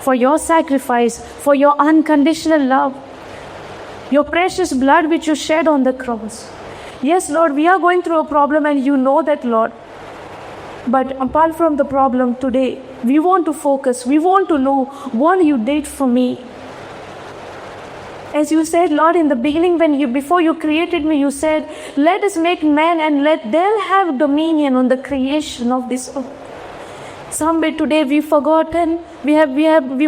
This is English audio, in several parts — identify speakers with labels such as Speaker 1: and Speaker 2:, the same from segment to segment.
Speaker 1: for your sacrifice, for your unconditional love, your precious blood which you shed on the cross. Yes, Lord, we are going through a problem and you know that, Lord. But apart from the problem today, we want to focus. We want to know what you did for me. As you said, Lord, in the beginning, before you created me, you said, let us make man and let them have dominion on the creation of this earth. Somewhere today we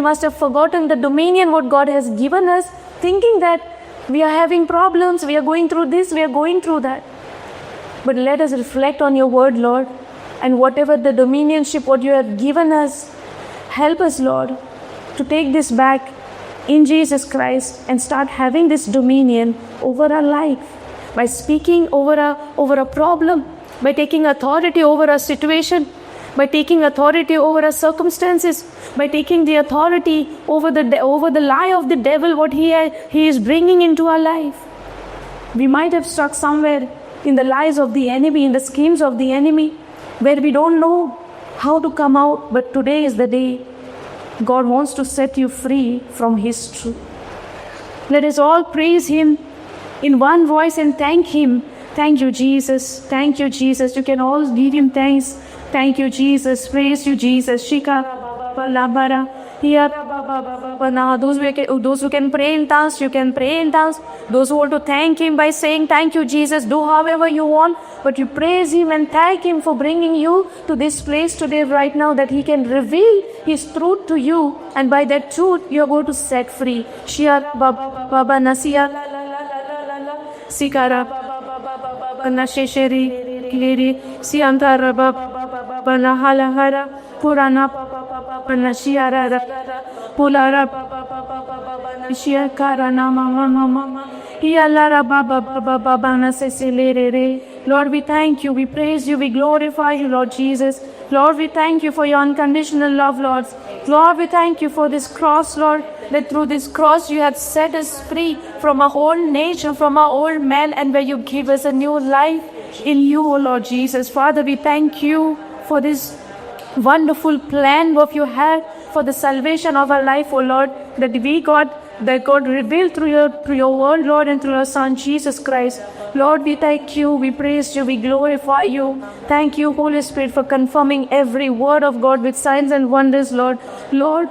Speaker 1: must have forgotten the dominion what God has given us, thinking that we are having problems, we are going through this, we are going through that. But let us reflect on your word, Lord, and whatever the dominionship what you have given us, help us, Lord, to take this back in Jesus Christ and start having this dominion over our life by speaking over a problem, by taking authority over a situation, by taking authority over our circumstances, by taking the authority over the lie of the devil, what he is bringing into our life. We might have stuck somewhere in the lies of the enemy, in the schemes of the enemy, where we don't know how to come out, but today is the day God wants to set you free from his truth. Let us all praise him in one voice and thank him. Thank you, Jesus. Thank you, Jesus. You can all give him thanks. Thank you, Jesus. Praise you, Jesus. Those who can pray in tongues, you can pray in tongues. Those who want to thank him by saying, thank you, Jesus, do however you want. But you praise him and thank him for bringing you to this place today, right now, that he can reveal his truth to you. And by that truth, you are going to set free. Shia Baba Nasia Sikara Nashesheri Kiri Siantara Baba Nahalahara Purana Nashiara Pulara Nashia Karana Mama Yalara Baba Baba Nasesilere. Lord, we thank you, we praise you, we glorify you, Lord Jesus. Lord, we thank you for your unconditional love, Lord. Lord, we thank you for this cross, Lord, that through this cross you have set us free from our old nature, from our old man, and where you give us a new life in you, O Lord Jesus. Father, we thank you for this wonderful plan what you have for the salvation of our life, O Lord, that God revealed through your word, Lord, and through your Son, Jesus Christ. Lord, we thank you, we praise you, we glorify you. Thank you, Holy Spirit, for confirming every word of God with signs and wonders, Lord. Lord,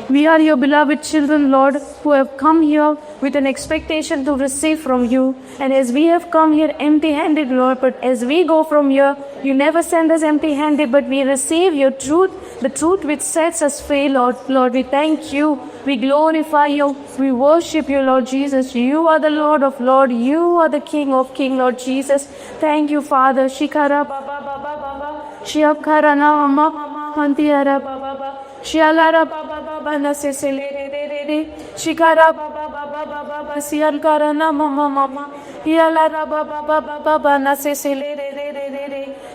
Speaker 1: we are your beloved children, Lord, who have come here with an expectation to receive from you. And as we have come here empty-handed, Lord, but as we go from here, you never send us empty-handed, but we receive your truth, the truth which sets us free, Lord. Lord, we thank you, we glorify you, we worship you, Lord Jesus. You are the Lord of Lords, you are the King of Kings, Lord Jesus. Thank you, Father. Shikara Baba Baba Baba Shiakara Mama Pantiara Baba Shialara Baba Baba Nasesele Shikara Baba Baba Baba Siankara Mama Yalara Baba Baba Baba Nasesele.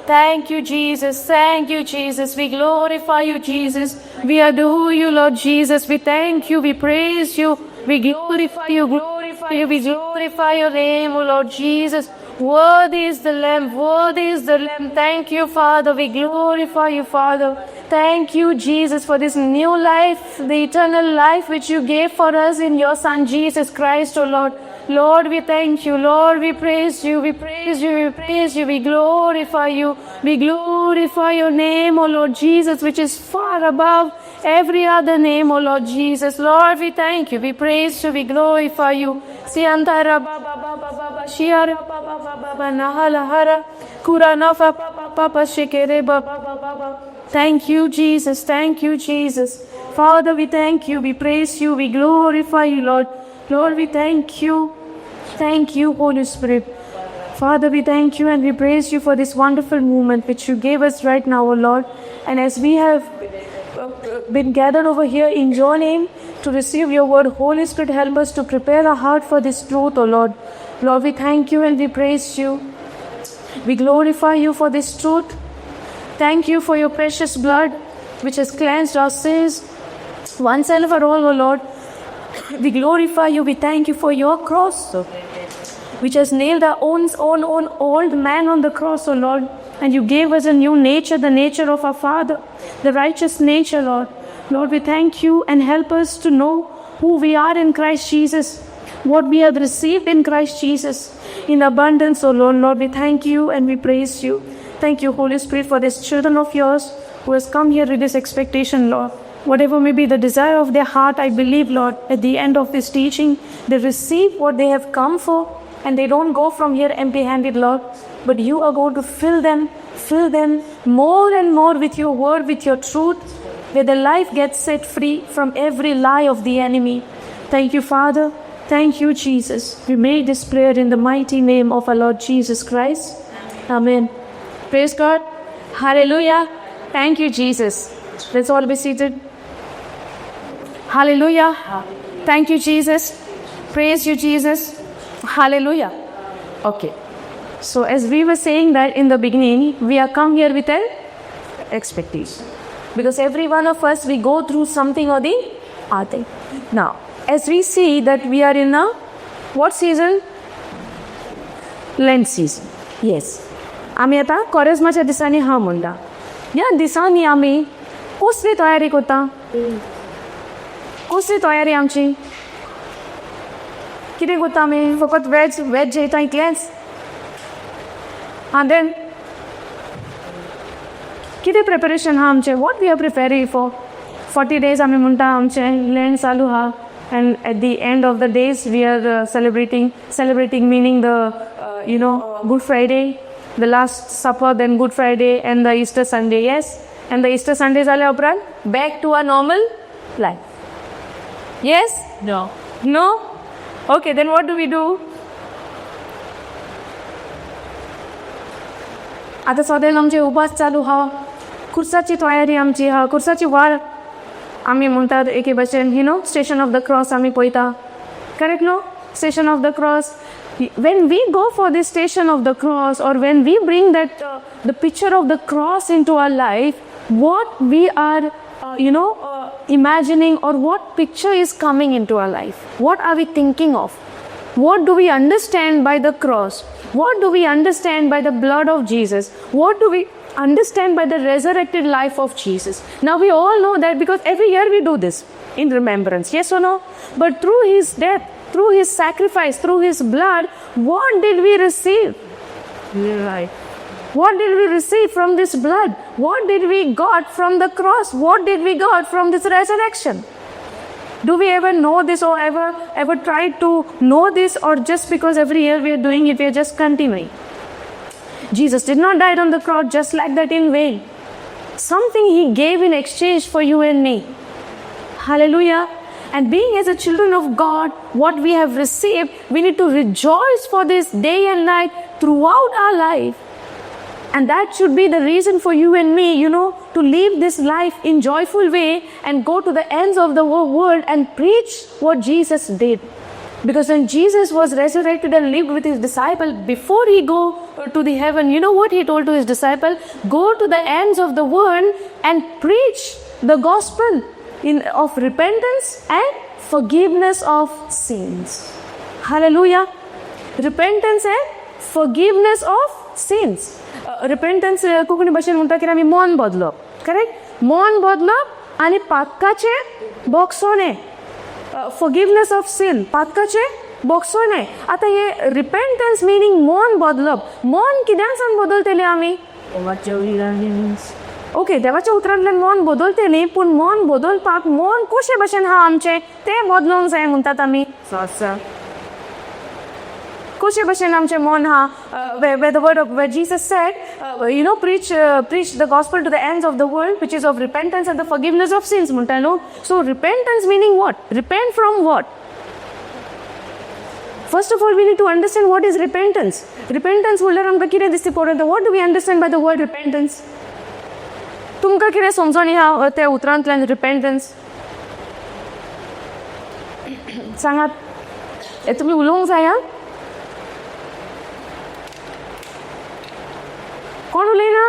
Speaker 1: Thank you, Jesus. Thank you, Jesus. We glorify you, Jesus. We adore you, Lord Jesus. We thank you. We praise you. We glorify you. We glorify your name, O Lord Jesus. Worthy is the Lamb. Worthy is the Lamb. Thank you, Father. We glorify you, Father. Thank you, Jesus, for this new life, the eternal life which you gave for us in your Son, Jesus Christ, O Lord. Lord, we thank you. Lord, we praise you. We praise you. We praise you. We glorify you. We glorify your name, O Lord Jesus, which is far above every other name, O Lord Jesus. Lord, we thank you. We praise you. We glorify you. Siantara Baba Baba Baba Shiara Baba Baba Nahalahara Kuranafa Papa Shekere Baba Baba. Thank you, Jesus. Thank you, Jesus. Father, we thank you. We praise you. We glorify you, Lord. Lord, we thank you. Thank you, Holy Spirit. Father, we thank you and we praise you for this wonderful movement which you gave us right now, O Lord. And as we have been gathered over here in your name to receive your word, Holy Spirit, help us to prepare our heart for this truth, O Lord. Lord, we thank you and we praise you. We glorify you for this truth. Thank you for your precious blood which has cleansed our sins once and for all, O Lord. We glorify you. We thank you for your cross, which has nailed our own old man on the cross, O Lord. And you gave us a new nature, the nature of our Father, the righteous nature, Lord. Lord, we thank you and help us to know who we are in Christ Jesus, what we have received in Christ Jesus in abundance, oh Lord. Lord, we thank you and we praise you. Thank you, Holy Spirit, for these children of yours who has come here with this expectation, Lord. Whatever may be the desire of their heart, I believe, Lord, at the end of this teaching, they receive what they have come for and they don't go from here empty-handed, Lord. But you are going to fill them more and more with your word, with your truth, where their life gets set free from every lie of the enemy. Thank you, Father. Thank you, Jesus. We made this prayer in the mighty name of our Lord Jesus Christ. Amen. Praise God. Hallelujah. Thank you, Jesus. Let's all be seated. Hallelujah. Thank you, Jesus. Praise you, Jesus. Hallelujah. Okay. So as we were saying that in the beginning, we are come here with an expectation. Because every one of us, we go through something or the other. Now, as we see that we are in a, what season? Lent season. Yes. आम्ही आता कॉरेजमाच्या दिसांनी हा म्हणटा. या दिसांनी आम्ही कसली तयारी करता? कसली तयारी आमची? कितें करता आमी? फकत वेज जेयता इतलेंच? And then कितें प्रिपरेशन हा आमचें? What we are preparing for? 40 days आमी म्हणटा आमचें लेंड चालू हा. And at the end of the days we are celebrating meaning the Good Friday, the last supper, then Good Friday and the Easter Sunday. Yes, and the Easter Sunday जाल्या उपरांत back to our normal life. Yes? No? Okay, then what do we do? आता सद्यान आमचे उपास चालू हा. खुर्साची तयारी आमची हा. खुर्साची वार आमी म्हणटात एके भशेन स्टेशन ऑफ द क्रॉस आमी पळयता. Correct no? Station of the cross. When we go for this station of the cross, or when we bring that the picture of the cross into our life, what we are imagining, or what picture is coming into our life? What are we thinking of? What do we understand by the cross? What do we understand by the blood of Jesus? What do we understand by the resurrected life of Jesus? Now we all know that because every year we do this in remembrance, yes or no? But through his death, through his sacrifice, through his blood, what did we receive? Right. What did we receive from this blood? What did we got from the cross? What did we got from this resurrection? Do we ever know this, or ever try to know this, or just because every year we are doing it, we are just continuing? Jesus did not die on the cross just like that in vain. Something he gave in exchange for you and me. Hallelujah. And being as a children of God, what we have received, we need to rejoice for this day and night throughout our life. And that should be the reason for you and me, to live this life in joyful way and go to the ends of the world and preach what Jesus did. Because when Jesus was resurrected and lived with his disciple, before he go to the heaven, you know what he told to his disciple? Go to the ends of the world and preach the gospel of repentance and forgiveness of sins. Hallelujah. Repentance and forgiveness of sins. Repentance Konkani भाशेन म्हणटा की आमी मन बदलप. Correct? मन बदलप आनी पातकाचे बोगसोने. Forgiveness of sin. पातकाचे बोगसोने. आता हे repentance meaning मन बदलप. मन कित्यासान बदलतले आमी? ओके, देवाच्या उतरांतल्यान मन बदलते न्ही, पूण मन बदलपाक मन कशे भशेन हा आमचें तें बदलूंक जाय म्हणटात आमी. कशे भशेन आमचें मन हा? Where the word of where Jesus said, preach the gospel to the ends of the world, which is of repentance and the forgiveness of sins. म्हणटा न्हू. So repentance meaning what? Repent from what? First of all, we need to understand what is repentance. Repentance म्हणल्यार आमकां कितें दिसता पडटा? What do we understand by the word repentance? तुमकां कितें समजून ह्या त्या उतरांतल्यान रिपेंटन्स? सांगात. हे तुमी उलोवंक जाय. कोण उलयना?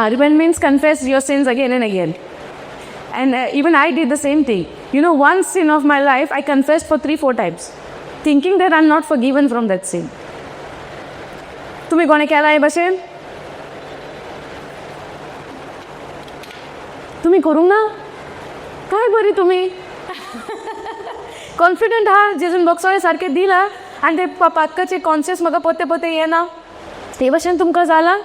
Speaker 1: Repent means confess your sins again and again. And even I did the same thing. One sin of my life I confessed for 3-4 times, thinking that I'm not forgiven from that sin. तुम्ही कोणे केला हे भशेन? तुम्ही करूंक ना काय बरी तुम्ही कॉन्फिडंट आहा जेजून बॉक्सोळे सारकें दिला आनी ते पातकाचे कॉन्शियस म्हाका पोते पोते येना ते भशेन तुमकां जाला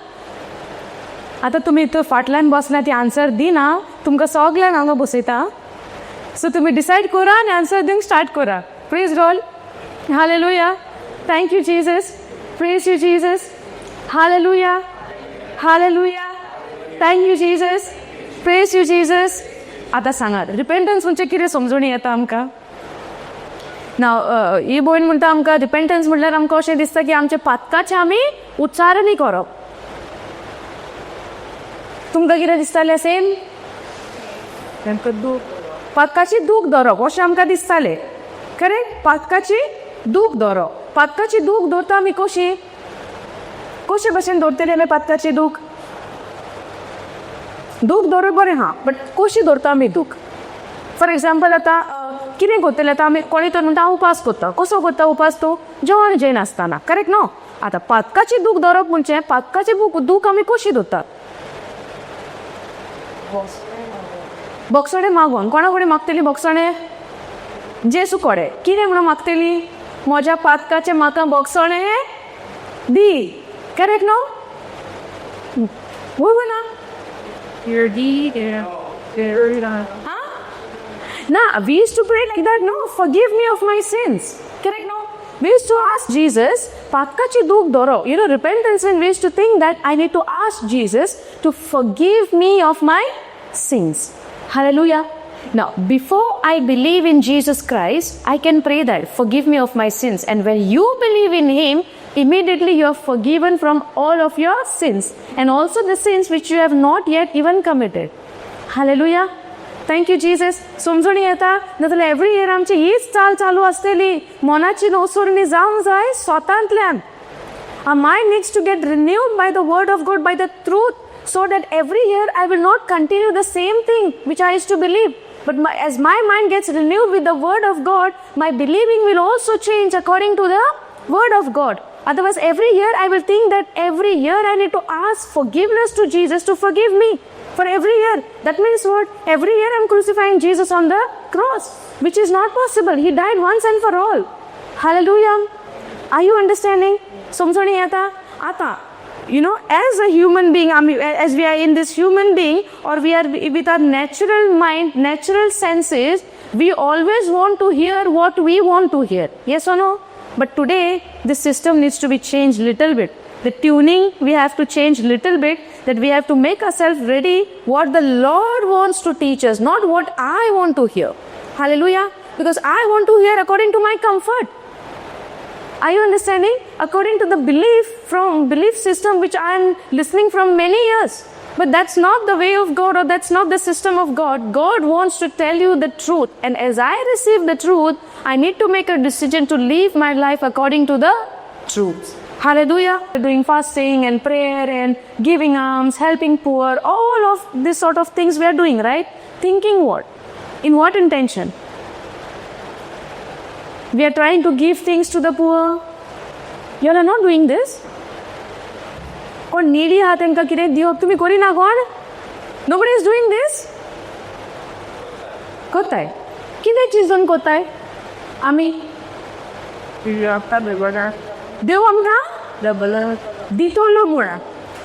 Speaker 1: आतां तुमी थंय फाटल्यान बसला ती आन्सर दिना तुमकां सगळ्यांक हांगा बसयता सो तुमी डिसायड करा आनी आन्सर दिवंक स्टार्ट करा praise God hallelujah thank you Jesus praise you Jesus hallelujah hallelujah thank you Jesus praise you Jesus आतां सांगात रिपेंटन्स म्हणजे कितें समजून येता आमकां ना ही भयण म्हणटा आमकां रिपेंटन्स म्हणल्यार आमकां अशें दिसता की आमच्या पातकाचें आमी उच्चारणी करप तुमकां कितें दिसतालें सेम पातकाची दूख धरप अशें आमकां दिसतालें करेक्ट पातकाची दूख धरप पातकाची दूख धरता आमी कशी कशे भशेन धरतले आमी पातकाची दूख दूख धरप बरें हा बट कशी धरता आमी दूख फॉर एग्जाम्पल आतां कितें करतलें आतां आमी कोणी तर म्हणटा हांव उपास करता कसो करता उपास तो जेवण जेयन आसतना करेक्ट न्हू आतां पातकाची दूख धरप म्हणजे पातकाची दूख आमी कशी धरतात बॉक्सोडे मागोन कोणा कडेन मागतली बॉक्सोडे जेसू कोडे कितें म्हणून मागतली म्हज्या पातकाचे म्हाका बॉक्सोडे दी करेक्ट न्हू वय ना Nah, we used to pray like that, no? Forgive me of my sins. Correct, no? We used to ask Jesus, Patkachi duk doro. You know, repentance, and we used to think that I need to ask Jesus to forgive me of my sins. Hallelujah. Now, before I believe in Jesus Christ, I can pray that, forgive me of my sins. And when you believe in Him, immediately you are forgiven from all of your sins. And also the sins which you have not yet even committed. Hallelujah. Thank you Jesus समजून येता नाजाल्यार every year आमची हीच चाल चालू आसतली मनाची नवसोरणी जावंक जाय स्वतांतल्यान our mind needs to get renewed by the word of God by the truth so that every year I will not continue the same thing which I used to believe but as my mind gets renewed with the word of God my believing will also change according to the word of God otherwise every year I will think that every year I need to ask forgiveness to Jesus to forgive me for every year. That means what? Every year I'm crucifying Jesus on the cross, which is not possible. He died once and for all. Hallelujah. Are you understanding? Samjhani yata ata you know, as a human being, as we are in this human being, or we are with our natural mind, natural senses, we always want to hear what we want to hear. Yes or no? But today, this system needs to be changed little bit. The tuning, we have to change little bit, that we have to make ourselves ready what the Lord wants to teach us, not what I want to hear. Hallelujah. Because I want to hear according to my comfort. Are you understanding? According to the belief system which I am listening from many years. But that's not the way of God, or that's not the system of God. God wants to tell you the truth. And as I receive the truth, I need to make a decision to live my life according to the truth. Hallelujah. Doing fasting and prayer and giving alms, helping poor, all of this sort of things we are doing, right? Thinking what? In what intention? We are trying to give things to the poor. You all are not doing this. Or needy ha tenka kire diop tumi kori na God? Nobody is doing this. Kotai. Kide chizon kotai? Ami. देव आमकां दितलो म्हणा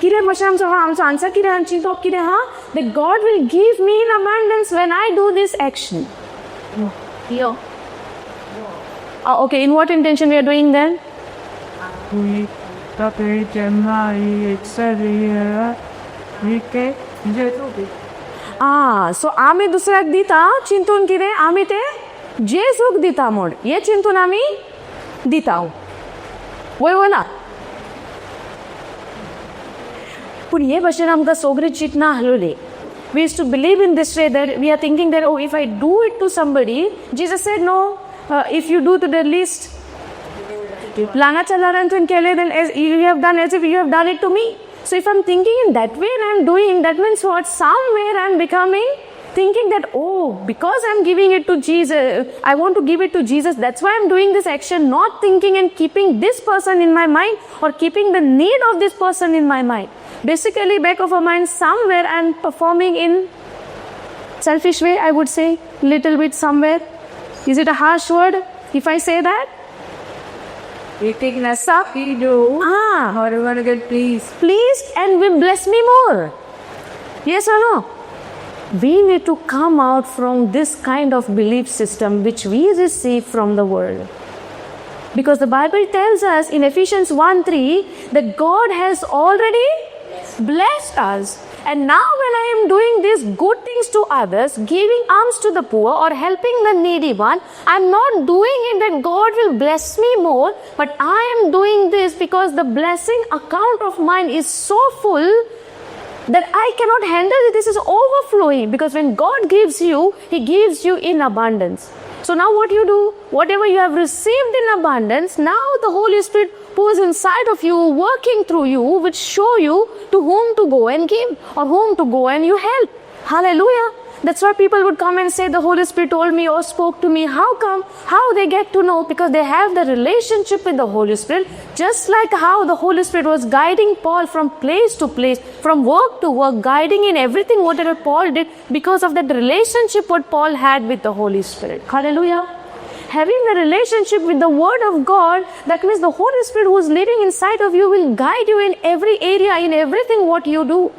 Speaker 1: कितें भशेन आमचो answer कितें आमची तो कितें हा that God will give me in abundance when I do this action. Okay, in what intention we are doing then? So आमी दुसऱ्याक दिता चिंतून कितें आमी ते जेजूक दिता म्हण हे चिंतून आमी दिता वय ना पूण हे भशेन आमकां सगळी चिंतना आहलोली we used to believe in this way that we are thinking that oh if I do it to somebody Jesus said no if you do to the least ल्हानाच्या ल्हानान तुवें केलें then as you have done as if you have done it to me so if I'm thinking in that way and I'm doing that means what somewhere I'm becoming thinking that oh because I'm giving it to Jesus I want to give it to Jesus that's why I'm doing this action not thinking and keeping this person in my mind or keeping the need of this person in my mind basically back of our mind somewhere I'm performing in Selfish way, I would say, little bit somewhere. Is it a harsh word if I say that?
Speaker 2: Eating nasa, do. Or you want to get pleased.
Speaker 1: Please and will bless me more. Yes or no? We need to come out from this kind of belief system which we receive from the world. Because the Bible tells us in Ephesians 1:3 that God has already blessed us. And now when I am doing these good things to others, giving alms to the poor or helping the needy one, I am not doing it that God will bless me more, but I am doing this because the blessing account of mine is so full that I cannot handle it. This is overflowing, because when God gives you, He gives you in abundance. So now what you do, whatever you have received in abundance, now the Holy Spirit who is inside of you, working through you, will show you to whom to go and give or whom to go and you help. Hallelujah. That's why people would come and say, the Holy Spirit told me or spoke to me. How come? How they get to know? Because they have the relationship with the Holy Spirit. Just like how the Holy Spirit was guiding Paul from place to place, from work to work, guiding in everything whatever Paul did, because of that relationship what Paul had with the Holy Spirit. Hallelujah. Having the relationship with the Word of God, that means the Holy Spirit who is living inside of you will guide you in every area, in everything what you do.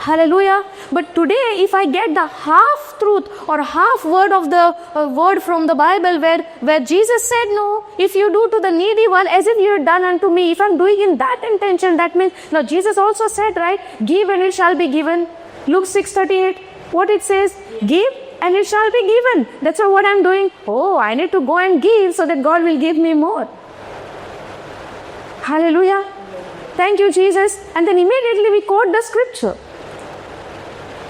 Speaker 1: Hallelujah. But today, if I get the half truth or half word of the word from the Bible where Jesus said, no, if you do to the needy one as if you had done unto me, if I'm doing in that intention, that means, now Jesus also said, right, give and it shall be given. Luke 6:38, what it says, give and it shall be given. That's what I'm doing. Oh, I need to go and give so that God will give me more. Hallelujah. Thank you, Jesus. And then immediately we quote the scripture.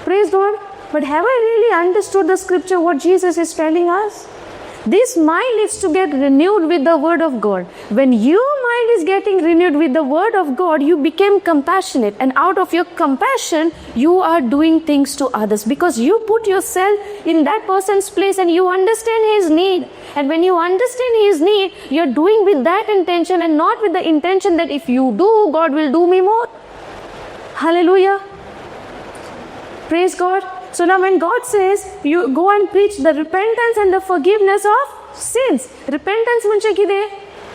Speaker 1: Praise God. But have I really understood the scripture, what Jesus is telling us? This mind is to get renewed with the Word of God. When your mind is getting renewed with the Word of God, you become compassionate. And out of your compassion, you are doing things to others. Because you put yourself in that person's place and you understand his need. And when you understand his need, you're doing with that intention and not with the intention that if you do, God will do me more. Hallelujah. Praise God. So now when God says, you go and preach the repentance and the forgiveness of sins. Repentance means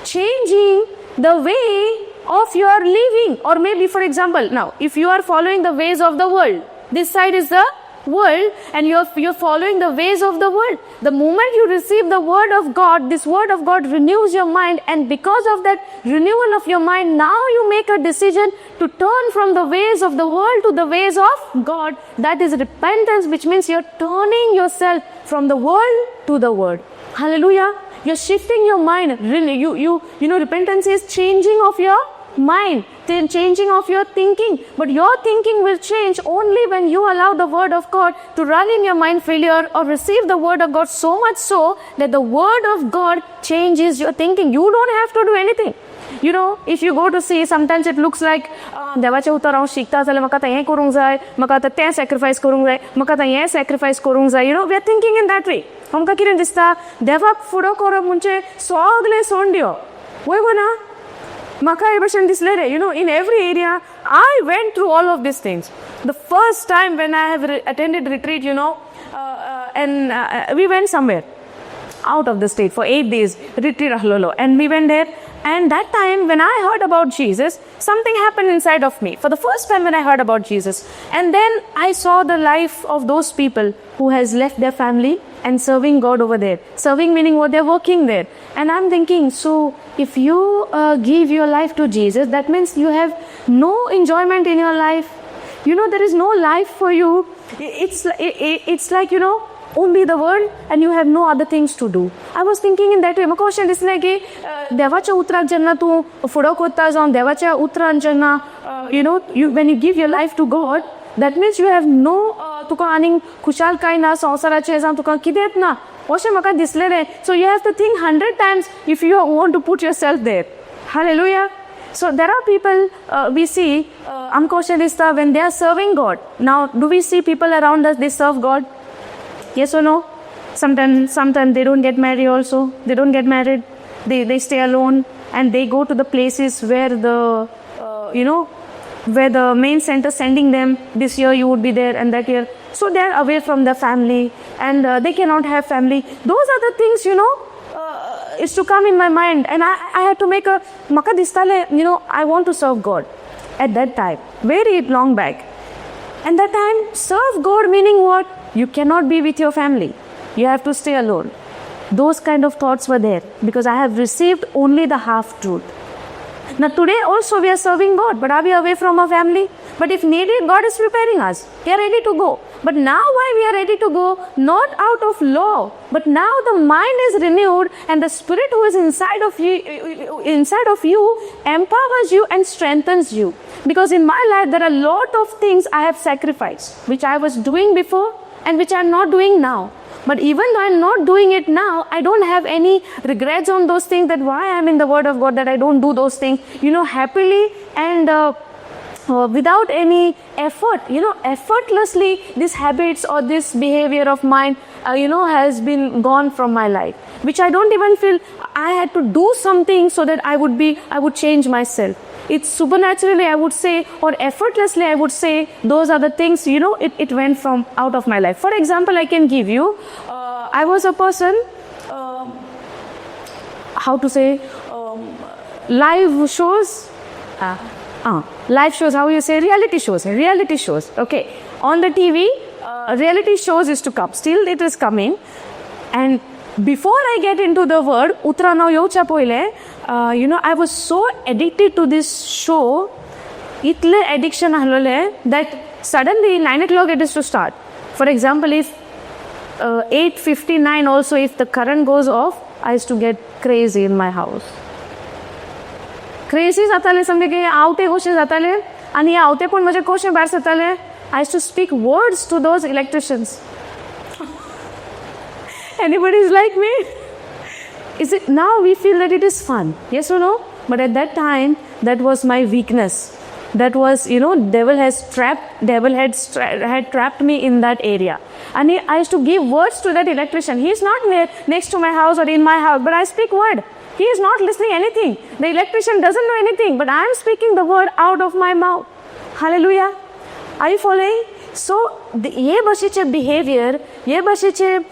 Speaker 1: changing the way of your living. Or maybe, for example, now, if you are following the ways of the world, this side is the world and you're following the ways of the world. The moment you receive the Word of God, this Word of God renews your mind, and because of that renewal of your mind, now you make a decision to turn from the ways of the world to the ways of God. That is repentance, which means you're turning yourself from the world to the Word. Hallelujah. You're shifting your mind. You know, repentance is changing of your mind, then changing of your thinking. But your thinking will change only when you allow the Word of God to run in your mind freely, or receive the Word of God so much so that the Word of God changes your thinking. You don't have to do anything. You know, if you go to see, sometimes it looks like देवाच्या उतारावर शिकता जाल्यार म्हाका आतां हें करूंक जाय, म्हाका आतां तें सॅक्रिफायस करूंक जाय, म्हाका आतां हें सॅक्रिफायस करूंक जाय. You know, we are thinking in that way. आमकां कितें दिसता, देवाक फुडो करप म्हणजे सगलें सोडून दिवप. वय गो ना? म्हाका हे भशेन दिसलें रे. You know, in every area, I went through all of these things. The first time when I have attended retreat, you know, and we went somewhere out of the state for 8 days, retreat Ahlolo, and we went there. And that time when I heard about Jesus, something happened inside of me. For the first time when I heard about Jesus. And then I saw the life of those people who has left their family and serving God over there. Serving meaning what they're working there. And I'm thinking, so if you give your life to Jesus, that means you have no enjoyment in your life. You know, there is no life for you. It's like, you know, only the Word, and you have no other things to do. I was thinking in that way. म्हाका अशें दिसलें की देवाच्या उतराक जेन्ना तूं फुडो कोत्ता जावन देवाच्या उतरान जेन्ना you know, when you give your life to God, that means you have no तुका आनीक खुशालकाय ना संवसाराचें जावं तुका कितेंच ना अशें म्हाका दिसलें रे. So you have to think 100 times if you want to put yourself there. Hallelujah. So there are people we see आमकां अशें दिसता when they are serving God. Now do we see people around us, they serve God? Yes or no? Sometimes they don't get married also. They don't get married. They stay alone and they go to the places where the, you know, where the main center sending them, this year you would be there and that year. So they are away from the family and they cannot have family. Those are the things, is to come in my mind. And I had to make a, maka distale, I want to serve God at that time, very long back. And that time, serve God meaning what? You cannot be with your family. You have to stay alone. Those kind of thoughts were there because I have received only the half truth. Now today also we are serving God, but are we away from our family? But if needed, God is preparing us. We are ready to go. But now why we are ready to go? Not out of law, but now the mind is renewed and the Spirit who is inside of you empowers you and strengthens you. Because in my life there are a lot of things I have sacrificed, which I was doing before and which I am not doing now. But even though I am not doing it now, I don't have any regrets on those things, that why I am in the Word of God, that I don't do those things, happily and without any effort, effortlessly these habits or this behavior of mine, has been gone from my life, which I don't even feel I had to do something so that I would change myself. It's supernaturally, I would say, or effortlessly, I would say, those are the things, it went from out of my life. For example, I can give you, I was a person, live shows, live shows, how you say, reality shows, okay. On the TV, reality shows used to come, still it is coming. And before I get into the word, I was so addicted to this show, itle addiction that suddenly 9 o'clock it is to start. For example, if 8:59 also, if the current goes off, I used to get crazy in my house. Crazy जाताले समजे की आवते कशे जाताले आणि आवते पण म्हणजे कशे भायर सरताले. I used to speak words to those electricians. Anybody is like me? Is it now we feel that it is fun? Yes or no? But at that time, that was my weakness. That was, devil had trapped me in that area. And I used to give words to that electrician. He is not next to my house or in my house, but I speak word. He is not listening anything. The electrician doesn't know anything, but I am speaking the word out of my mouth. Hallelujah. Are you following? So, ये बशीचे behavior, ये बशीचे,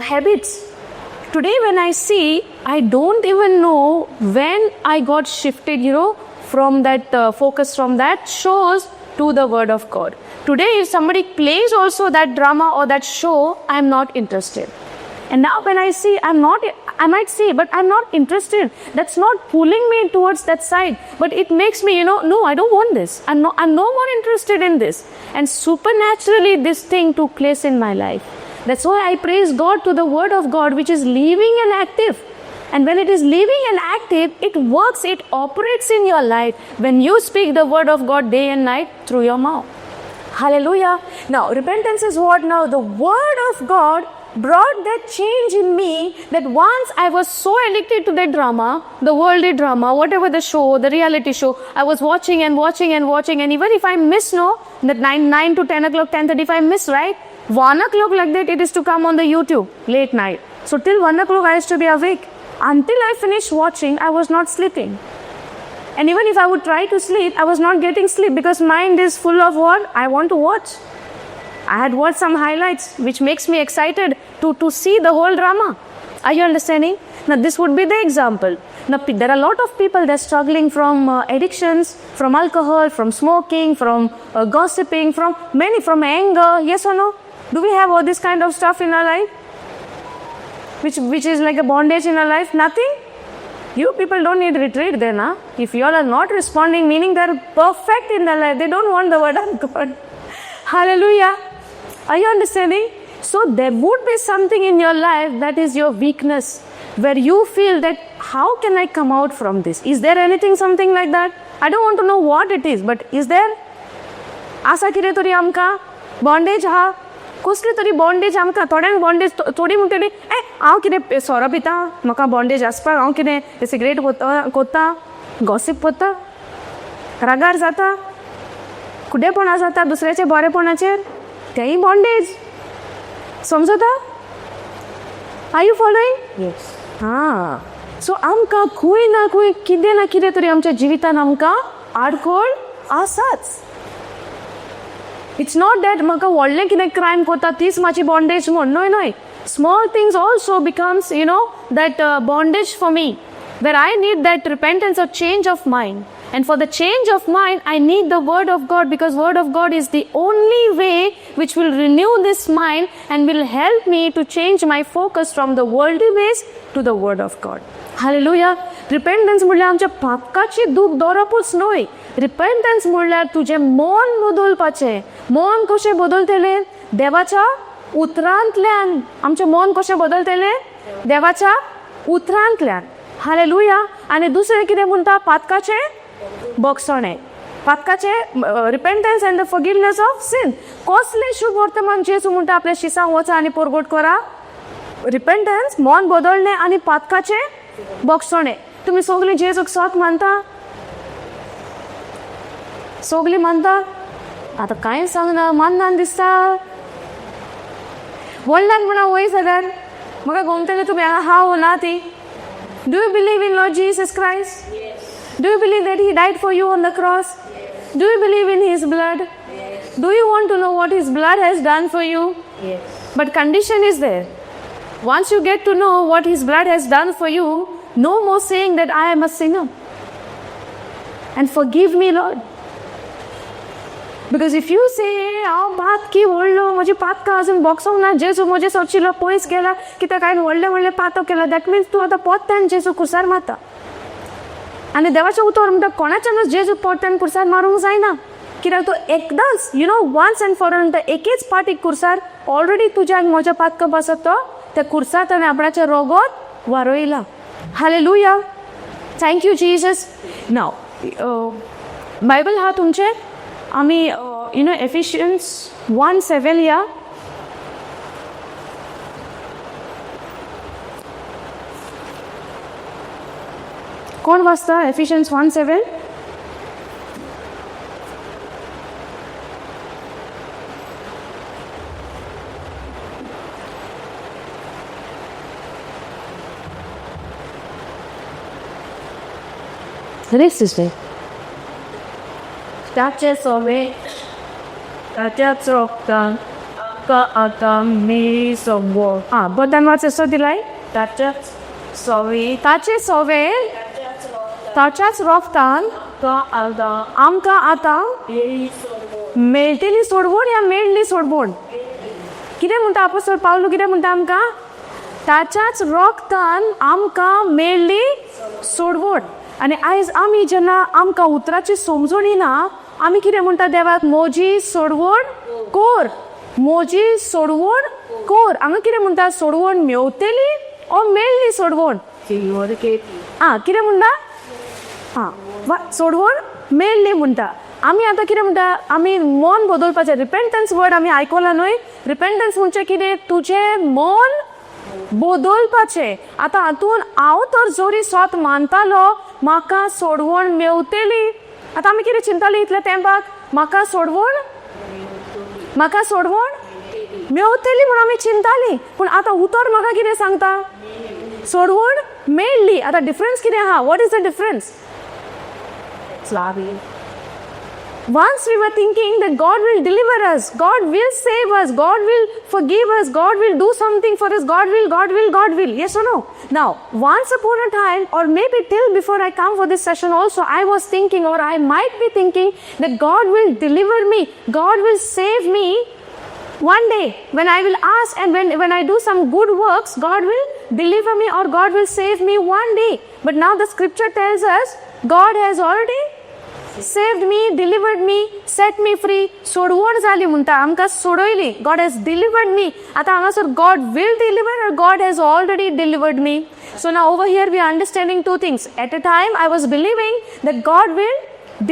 Speaker 1: habits. Today when I see, I don't even know when I got shifted, from that focus from that shows to the Word of God. Today if somebody plays also that drama or that show, I am not interested. And now when I see, I might see, but I'm not interested. That's not pulling me towards that side. But it makes me, no, I don't want this. I'm no more interested in this. And supernaturally this thing took place in my life. That's why I praise God to the Word of God, which is living and active. And when it is living and active, it works, it operates in your life when you speak the Word of God day and night through your mouth. Hallelujah. Now, repentance is what? Now, the Word of God brought that change in me, that once I was so addicted to that drama, the worldly drama, whatever the show, the reality show, I was watching and even if I miss, that 9 to 10 o'clock, 10:30, if I miss, right? 1 o'clock like that, it is to come on the YouTube, late night. So till 1 o'clock I used to be awake. Until I finished watching, I was not sleeping. And even if I would try to sleep, I was not getting sleep because mind is full of what? I want to watch. I had watched some highlights, which makes me excited to see the whole drama. Are you understanding? Now this would be the example. Now there are a lot of people that are struggling from addictions, from alcohol, from smoking, from gossiping, from anger. Yes or no? Do we have all this kind of stuff in our life? Which is like a bondage in our life? Nothing? You people don't need retreat then, huh? If you all are not responding, meaning they are perfect in their life. They don't want the Word of God. Hallelujah. Are you understanding? So there would be something in your life that is your weakness, where you feel that how can I come out from this? Is there anything, something like that? I don't want to know what it is, but is there? Asa kire tori amka bondage ha? कसली तरी bondage आमकां थोड्यांक bondage थोडी म्हणटली हांव कितें सोरो पिता म्हाका बॉन्डेज आसपाक हांव कितें सिगरेट कोत्ता गॉसिप कोत्ता रागार जाता कुडेपणा जाता दुसऱ्याच्या बरेपणाचेर तेंय बॉन्डेज समजता. Are you following? Yes. So आमकां खंय ना खंय कितें ना कितें तरी आमच्या जिवितान आमकां आडखळ आसाच. इट्स नॉट दॅट म्हाका व्हडलें कितें क्रायम करता तीच म्हाजी बॉन्डेज म्हण. न्हय न्हय. Small things also becomes that bondage for me, where I need that repentance or change of mind. And for the change of mind, I need the word of God, because word of God is the only way which will renew this mind and will help me to change my focus from the worldly ways to the word of God. Hallelujah. Repentance म्हणल्यार आमच्या पापकाची दूख दवरपूच न्हय. Repentance म्हणल्यार तुजें मन बदलपाचें. मन कशें बदलतलें? देवाच्या उतरांतल्यान. आमचें मन कशें बदलतलें? देवाच्या उतरांतल्यान. हालेलुया. आनी दुसरें कितें म्हणटा? पातकाचें बक्षणे. पातकाचे repentance and the forgiveness of sin. कसलें शुभ वर्तमान जेजू म्हणटा आपल्या शिसांक वचा आनी परगट करा? रिपेंटन्स, मन बदलणे आनी पातकाचे बक्षणे. तुमी सगळीं जेजूक स्वत मानता? सगळीं मानता? आतां कांय सांगना, मानना दिसता. व्हडल्यान म्हणा वय जाल्यार म्हाका गमतलें तुमी हांगा हा वो ना ती. Do you believe in Lord Jesus Christ? Do you believe that he died for you on the cross? Yes. Do you believe in his blood? Yes. Do you want to know what his blood has done for you? Yes. But condition is there. Once you get to know what his blood has done for you, no more saying that I am a sinner. And forgive me, Lord. Because if you say, हांव पात की व्हडलो, म्हजी पातकां अजून बॉक्सोंक ना, जेजू म्हजे सोडशिल्लो पयस गेला, कित्याक हांवें व्हडले व्हडले पातक केला, दॅट मिन्स तूं आतां पोत्त्यान जेजू कुसार मारता. आनी देवाचें उतर म्हणटा कोणाच्यानूच जेजूक पोरत्यान कुर्सार मारूंक जायना. कित्याक तो एकदांच वन्स एंड फॉर ऑल एकेच पाटीक कुर्सार ऑलरेडी तुज्याक म्हज्या पातकां पासत तो त्या कुर्सार ताणें आपणाचें रोगोत वारोयलां. हालेलुया. Thank you Jesus. नाव बायबल हा तुमचे आमी एफिशियन्स 1:7 या. कोण वाचता एफिशियन्स 1:7? Resiste. Tace sobie, tace roktan, ka atam mi sobor. Bodan wace so dilay? Tace sobie. Tace sobie. ताच्याच रोगतान आमकां आतां मेळटली सोडवण या मेळ्ळी सोडवण. कितें म्हणटा अपोस्तल पावलो? कितें म्हणटा आमकां? ताच्याच रोगतान आमकां मेळ्ळी सोडवण. आनी आयज आमी जेन्ना आमकां उतराची समजून येना, आमी कितें म्हणटा देवाक? म्हजी सोडवण कोर, म्हजी सोडवण कोर. हांगा कितें म्हणटा? सोडवण मेवतली ओ मेळ्ळी सोडवण? कितें म्हणटा? सोडवण मेळ्ळी म्हणटा. आमी आतां कितें म्हणटा? आमी मन बदलपाचें. रिपेंटन्स वर्ड आमी आयकलां न्हय. रिपेंटन्स म्हणजे कितें? तुजें मन बदलपाचें. आतां हातून हांव तर जोरी स्वत मानतालो म्हाका सोडवण मेवतली. आतां आमी कितें चिंतालीं इतल्या तेंपाक? म्हाका सोडवण मेवतली म्हणून आमी चिंतालीं. पूण आतां उतर म्हाका कितें सांगता? सोडवण मेळ्ळी. आतां डिफरन्स कितें आहा? What is the difference? Once we were thinking that God will deliver us, God will save us, God will forgive us, God will do something for us, God will. Yes or no? Now, once upon a time, or maybe till before I come for this session also, I was thinking, or I might be thinking, that God will deliver me, God will save me one day. When I will ask and when I do some good works, God will deliver me or God will save me one day. But now the scripture tells us, God has already saved me, delivered me, set me free. सोडवण जाली म्हणटा, आमकां सोडयली. God has delivered me. आतां हांगासर God will deliver or God has already delivered me. So now over here we are understanding two things. At a time I was believing that God will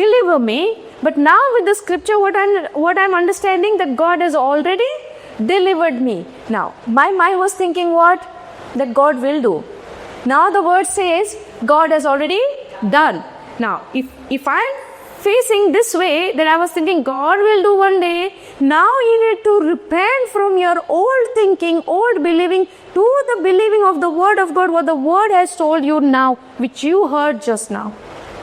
Speaker 1: deliver me, but now with the scripture what I'm understanding, that God has already delivered me. Now my mind was thinking what? That God will do. Now the word says God has already done. Now if I'm facing this way, then I was thinking God will do one day. Now you need to repent from your old thinking, old believing, to the believing of the word of God, what the word has told you now, which you heard just now.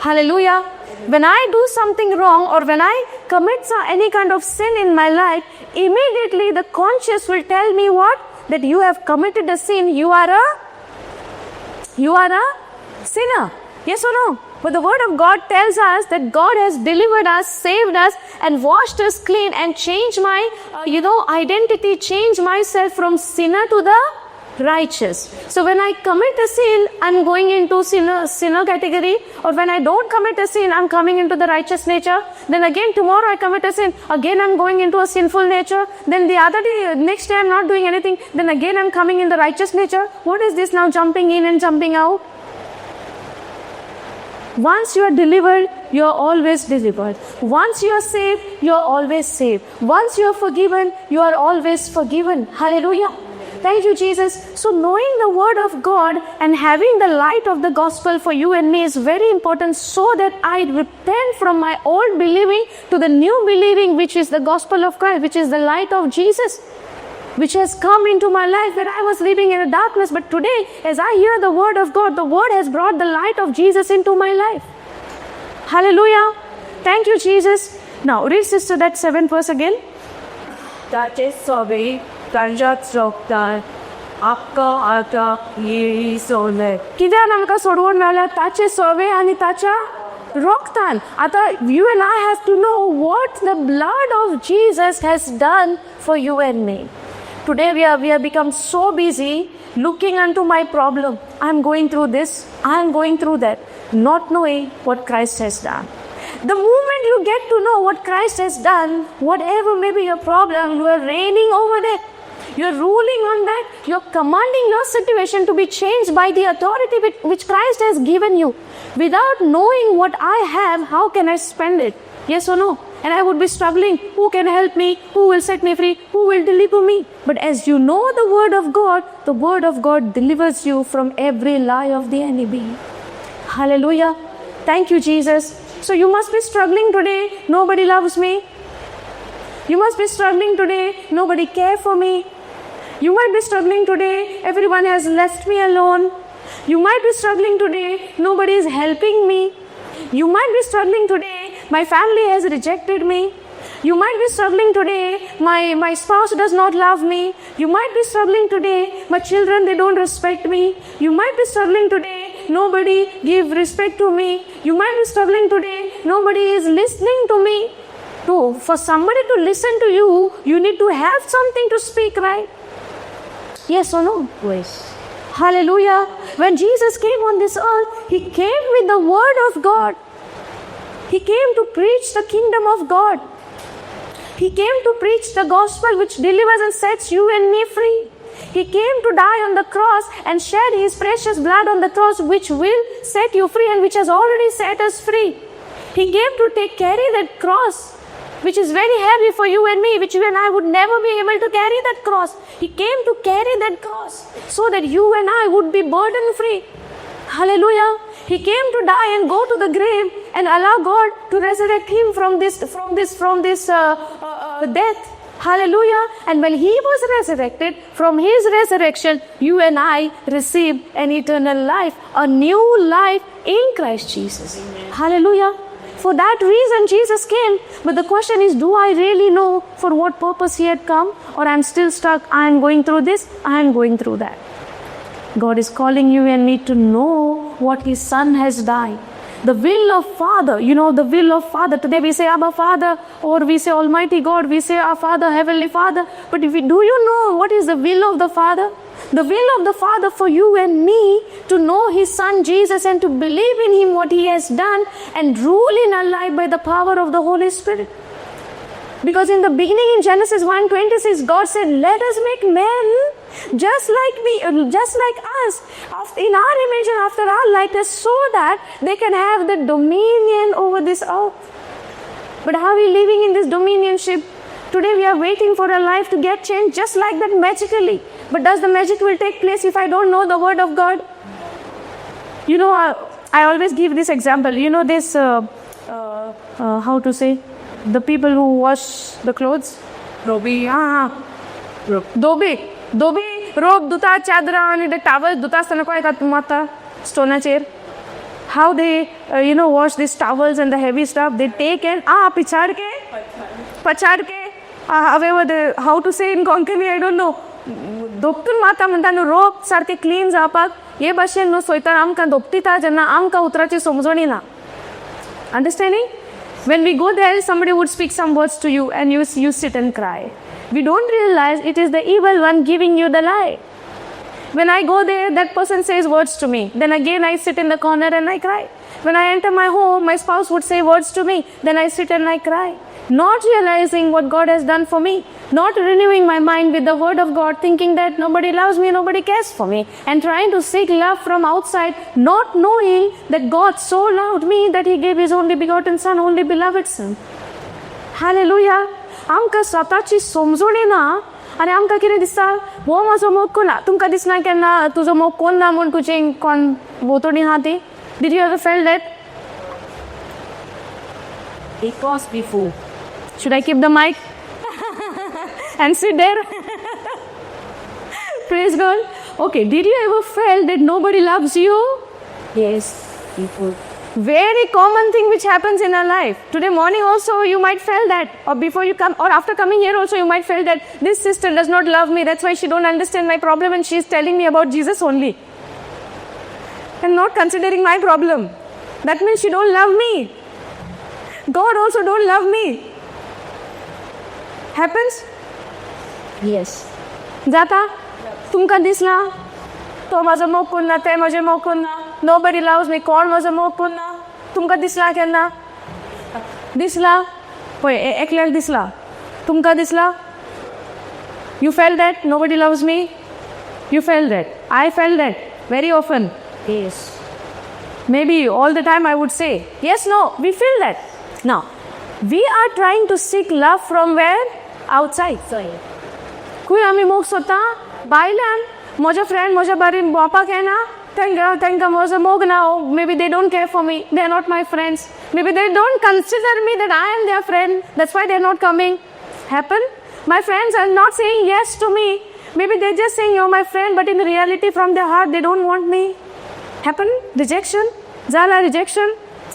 Speaker 1: Hallelujah. when I do something wrong or when I commit any kind of sin in my life, immediately the conscience will tell me what? That you have committed a sin. You are a sinner. Yes or no? But the word of God tells us that God has delivered us, saved us, and washed us clean and changed my, identity, changed myself from sinner to the righteous. So when I commit a sin, I'm going into sinner category, or when I don't commit a sin, I'm coming into the righteous nature. Then again tomorrow I commit a sin, again I'm going into a sinful nature. Then the other day, next day I'm not doing anything, then again I'm coming in the righteous nature. What is this now, jumping in and jumping out? Once you are delivered, you are always delivered. Once you are saved, you are always saved. Once you are forgiven, you are always forgiven. Hallelujah. Thank you, Jesus. So knowing the word of God and having the light of the gospel for you and me is very important, so that I repent from my old believing to the new believing, which is the gospel of Christ, which is the light of Jesus, which has come into my life where I was living in a darkness. But today, as I hear the word of God, the word has brought the light of Jesus into my life. Hallelujah. Thank you, Jesus. Now, read, sister, that 7th verse again.
Speaker 2: Tache sobe kanjat soktan akka ata yeri sole.
Speaker 1: कित्याक आमकां सोडवून मेळ्ळा? ताचे सोवे आनी ताच्या रोगतान. आता you and I have to know what the blood of Jesus has done for you and me. Today we have become so busy looking unto my problem. I'm going through this, I'm going through that, not knowing what Christ has done. The moment you get to know what Christ has done, whatever may be your problem, you are reigning over that. You're ruling on that. You're commanding your situation to be changed by the authority which Christ has given you. Without knowing what I have, how can I spend it? Yes or no? And I would be struggling. Who can help me? Who will set me free? Who will deliver me? But as you know the word of God delivers you from every lie of the enemy. Hallelujah. Thank you, Jesus. So you must be struggling today. Nobody loves me. You must be struggling today. Nobody cares for me. You might be struggling today. Everyone has left me alone. You might be struggling today. Nobody is helping me. You might be struggling today. My family has rejected me. You might be struggling today. My spouse does not love me. You might be struggling today. My children, they don't respect me. You might be struggling today. Nobody give respect to me. You might be struggling today. Nobody is listening to me. For somebody to listen to you, you need to have something to speak, right? Yes or no?
Speaker 2: Yes.
Speaker 1: Hallelujah. When Jesus came on this earth, He came with the word of God. He came to preach the kingdom of God. He came to preach the gospel which delivers and sets you and me free. He came to die on the cross and shed His precious blood on the cross, which will set you free and which has already set us free. He came to carry that cross, which is very heavy for you and me, which you and I would never be able to carry that cross. He came to carry that cross so that you and I would be burden free. Hallelujah. He came to die and go to the grave and allow God to resurrect Him from this death. Hallelujah. And when He was resurrected, from His resurrection, you and I received an eternal life, a new life in Christ Jesus. Amen. Hallelujah. For that reason, Jesus came. But the question is, do I really know for what purpose He had come? Or I'm still stuck, I'm going through this, I'm going through that. God is calling you and me to know what His Son has done. The will of Father, the will of Father. Today we say Abba Father, or we say Almighty God, we say our Father, Heavenly Father. But do you know what is the will of the Father? The will of the Father for you and me to know His Son Jesus and to believe in Him, what He has done, and rule in our life by the power of the Holy Spirit. Because in the beginning, in Genesis 1:26, God said, let us make men just like us, in our image and after our likeness, so that they can have the dominion over this earth. But how are we living in this dominionship? Today we are waiting for our life to get changed just like that magically. But does the magic will take place if I don't know the word of God? I always give this example. This, how to say, the people who wash the clothes? धोबी रोप धुता चादरा आणि ते towel धुता असताना काय का तुम्ही आता स्टोनाचेर how they wash these towels and the heavy stuff. They take and pachad ke however how to say in Konkani I don't know. दोपटून माता म्हणटा न्हू रोप सारके क्लीन जावपाक हे भाशेन न्हू सोयतान आमकां दोपटिता जेन्ना आमकां उतराची समजणी ना. Understanding? When we go there, somebody would speak some words to you and you sit and cry. We don't realize it is the evil one giving you the lie. When I go there, that person says words to me. Then again I sit in the corner and I cry. When I enter my home, my spouse would say words to me. Then I sit and I cry. Not realizing what God has done for me. Not renewing my mind with the word of God, thinking that nobody loves me, nobody cares for me. And trying to seek love from outside, not knowing that God so loved me that He gave His only begotten Son, only beloved Son. Hallelujah. आमकां स्वताची समजून येना आनी आमकां कितें दिसता हो म्हजो मोग कोण ना. तुमकां दिसना केन्ना तुजो मोग कोण ना म्हूण तुजें कोण भोंवतणी आहा ती. Did you ever feel that?
Speaker 2: It was before.
Speaker 1: Should I keep the mic and sit there? Praise God. Okay, did you ever feel that nobody loves you?
Speaker 2: Yes, before.
Speaker 1: Very common thing which happens in our life. Today morning also you might feel that, or before you come, or after coming here also you might feel that this sister does not love me. That's why she don't understand my problem and she is telling me about Jesus only and not considering my problem. That means she don't love me. God also don't love me. Happens?
Speaker 2: Yes.
Speaker 1: जाता तुमकां दिसला तो म्हजो मोग कोण ना, ते म्हजें मोग कोण ना, nobody loves me, कोण म्हजो मोग कोण ना. तुमकां दिसला केन्ना? दिसला पळय एकल्याक दिसला. तुमकां दिसला? You felt that nobody loves me? You felt that? I felt that very often.
Speaker 2: Yes.
Speaker 1: Maybe all the time I would say yes, no, we feel that. Now we are trying to seek love from where? Outside.
Speaker 2: Sorry.
Speaker 1: खंय आमी मोग सोदता? भायल्यान. म्हजो friend म्हज्या बारीन भोंवपाक येना, तांकां म्हजो मोग ना. Maybe they don't care for me, they are not my friends. Maybe they don't consider me that I am their friend, that's why they are not coming. Happen? My friends are not saying yes to me. Maybe they're just saying you're my friend, but in reality from their heart they don't want me. Happen? Rejection? Zala rejection?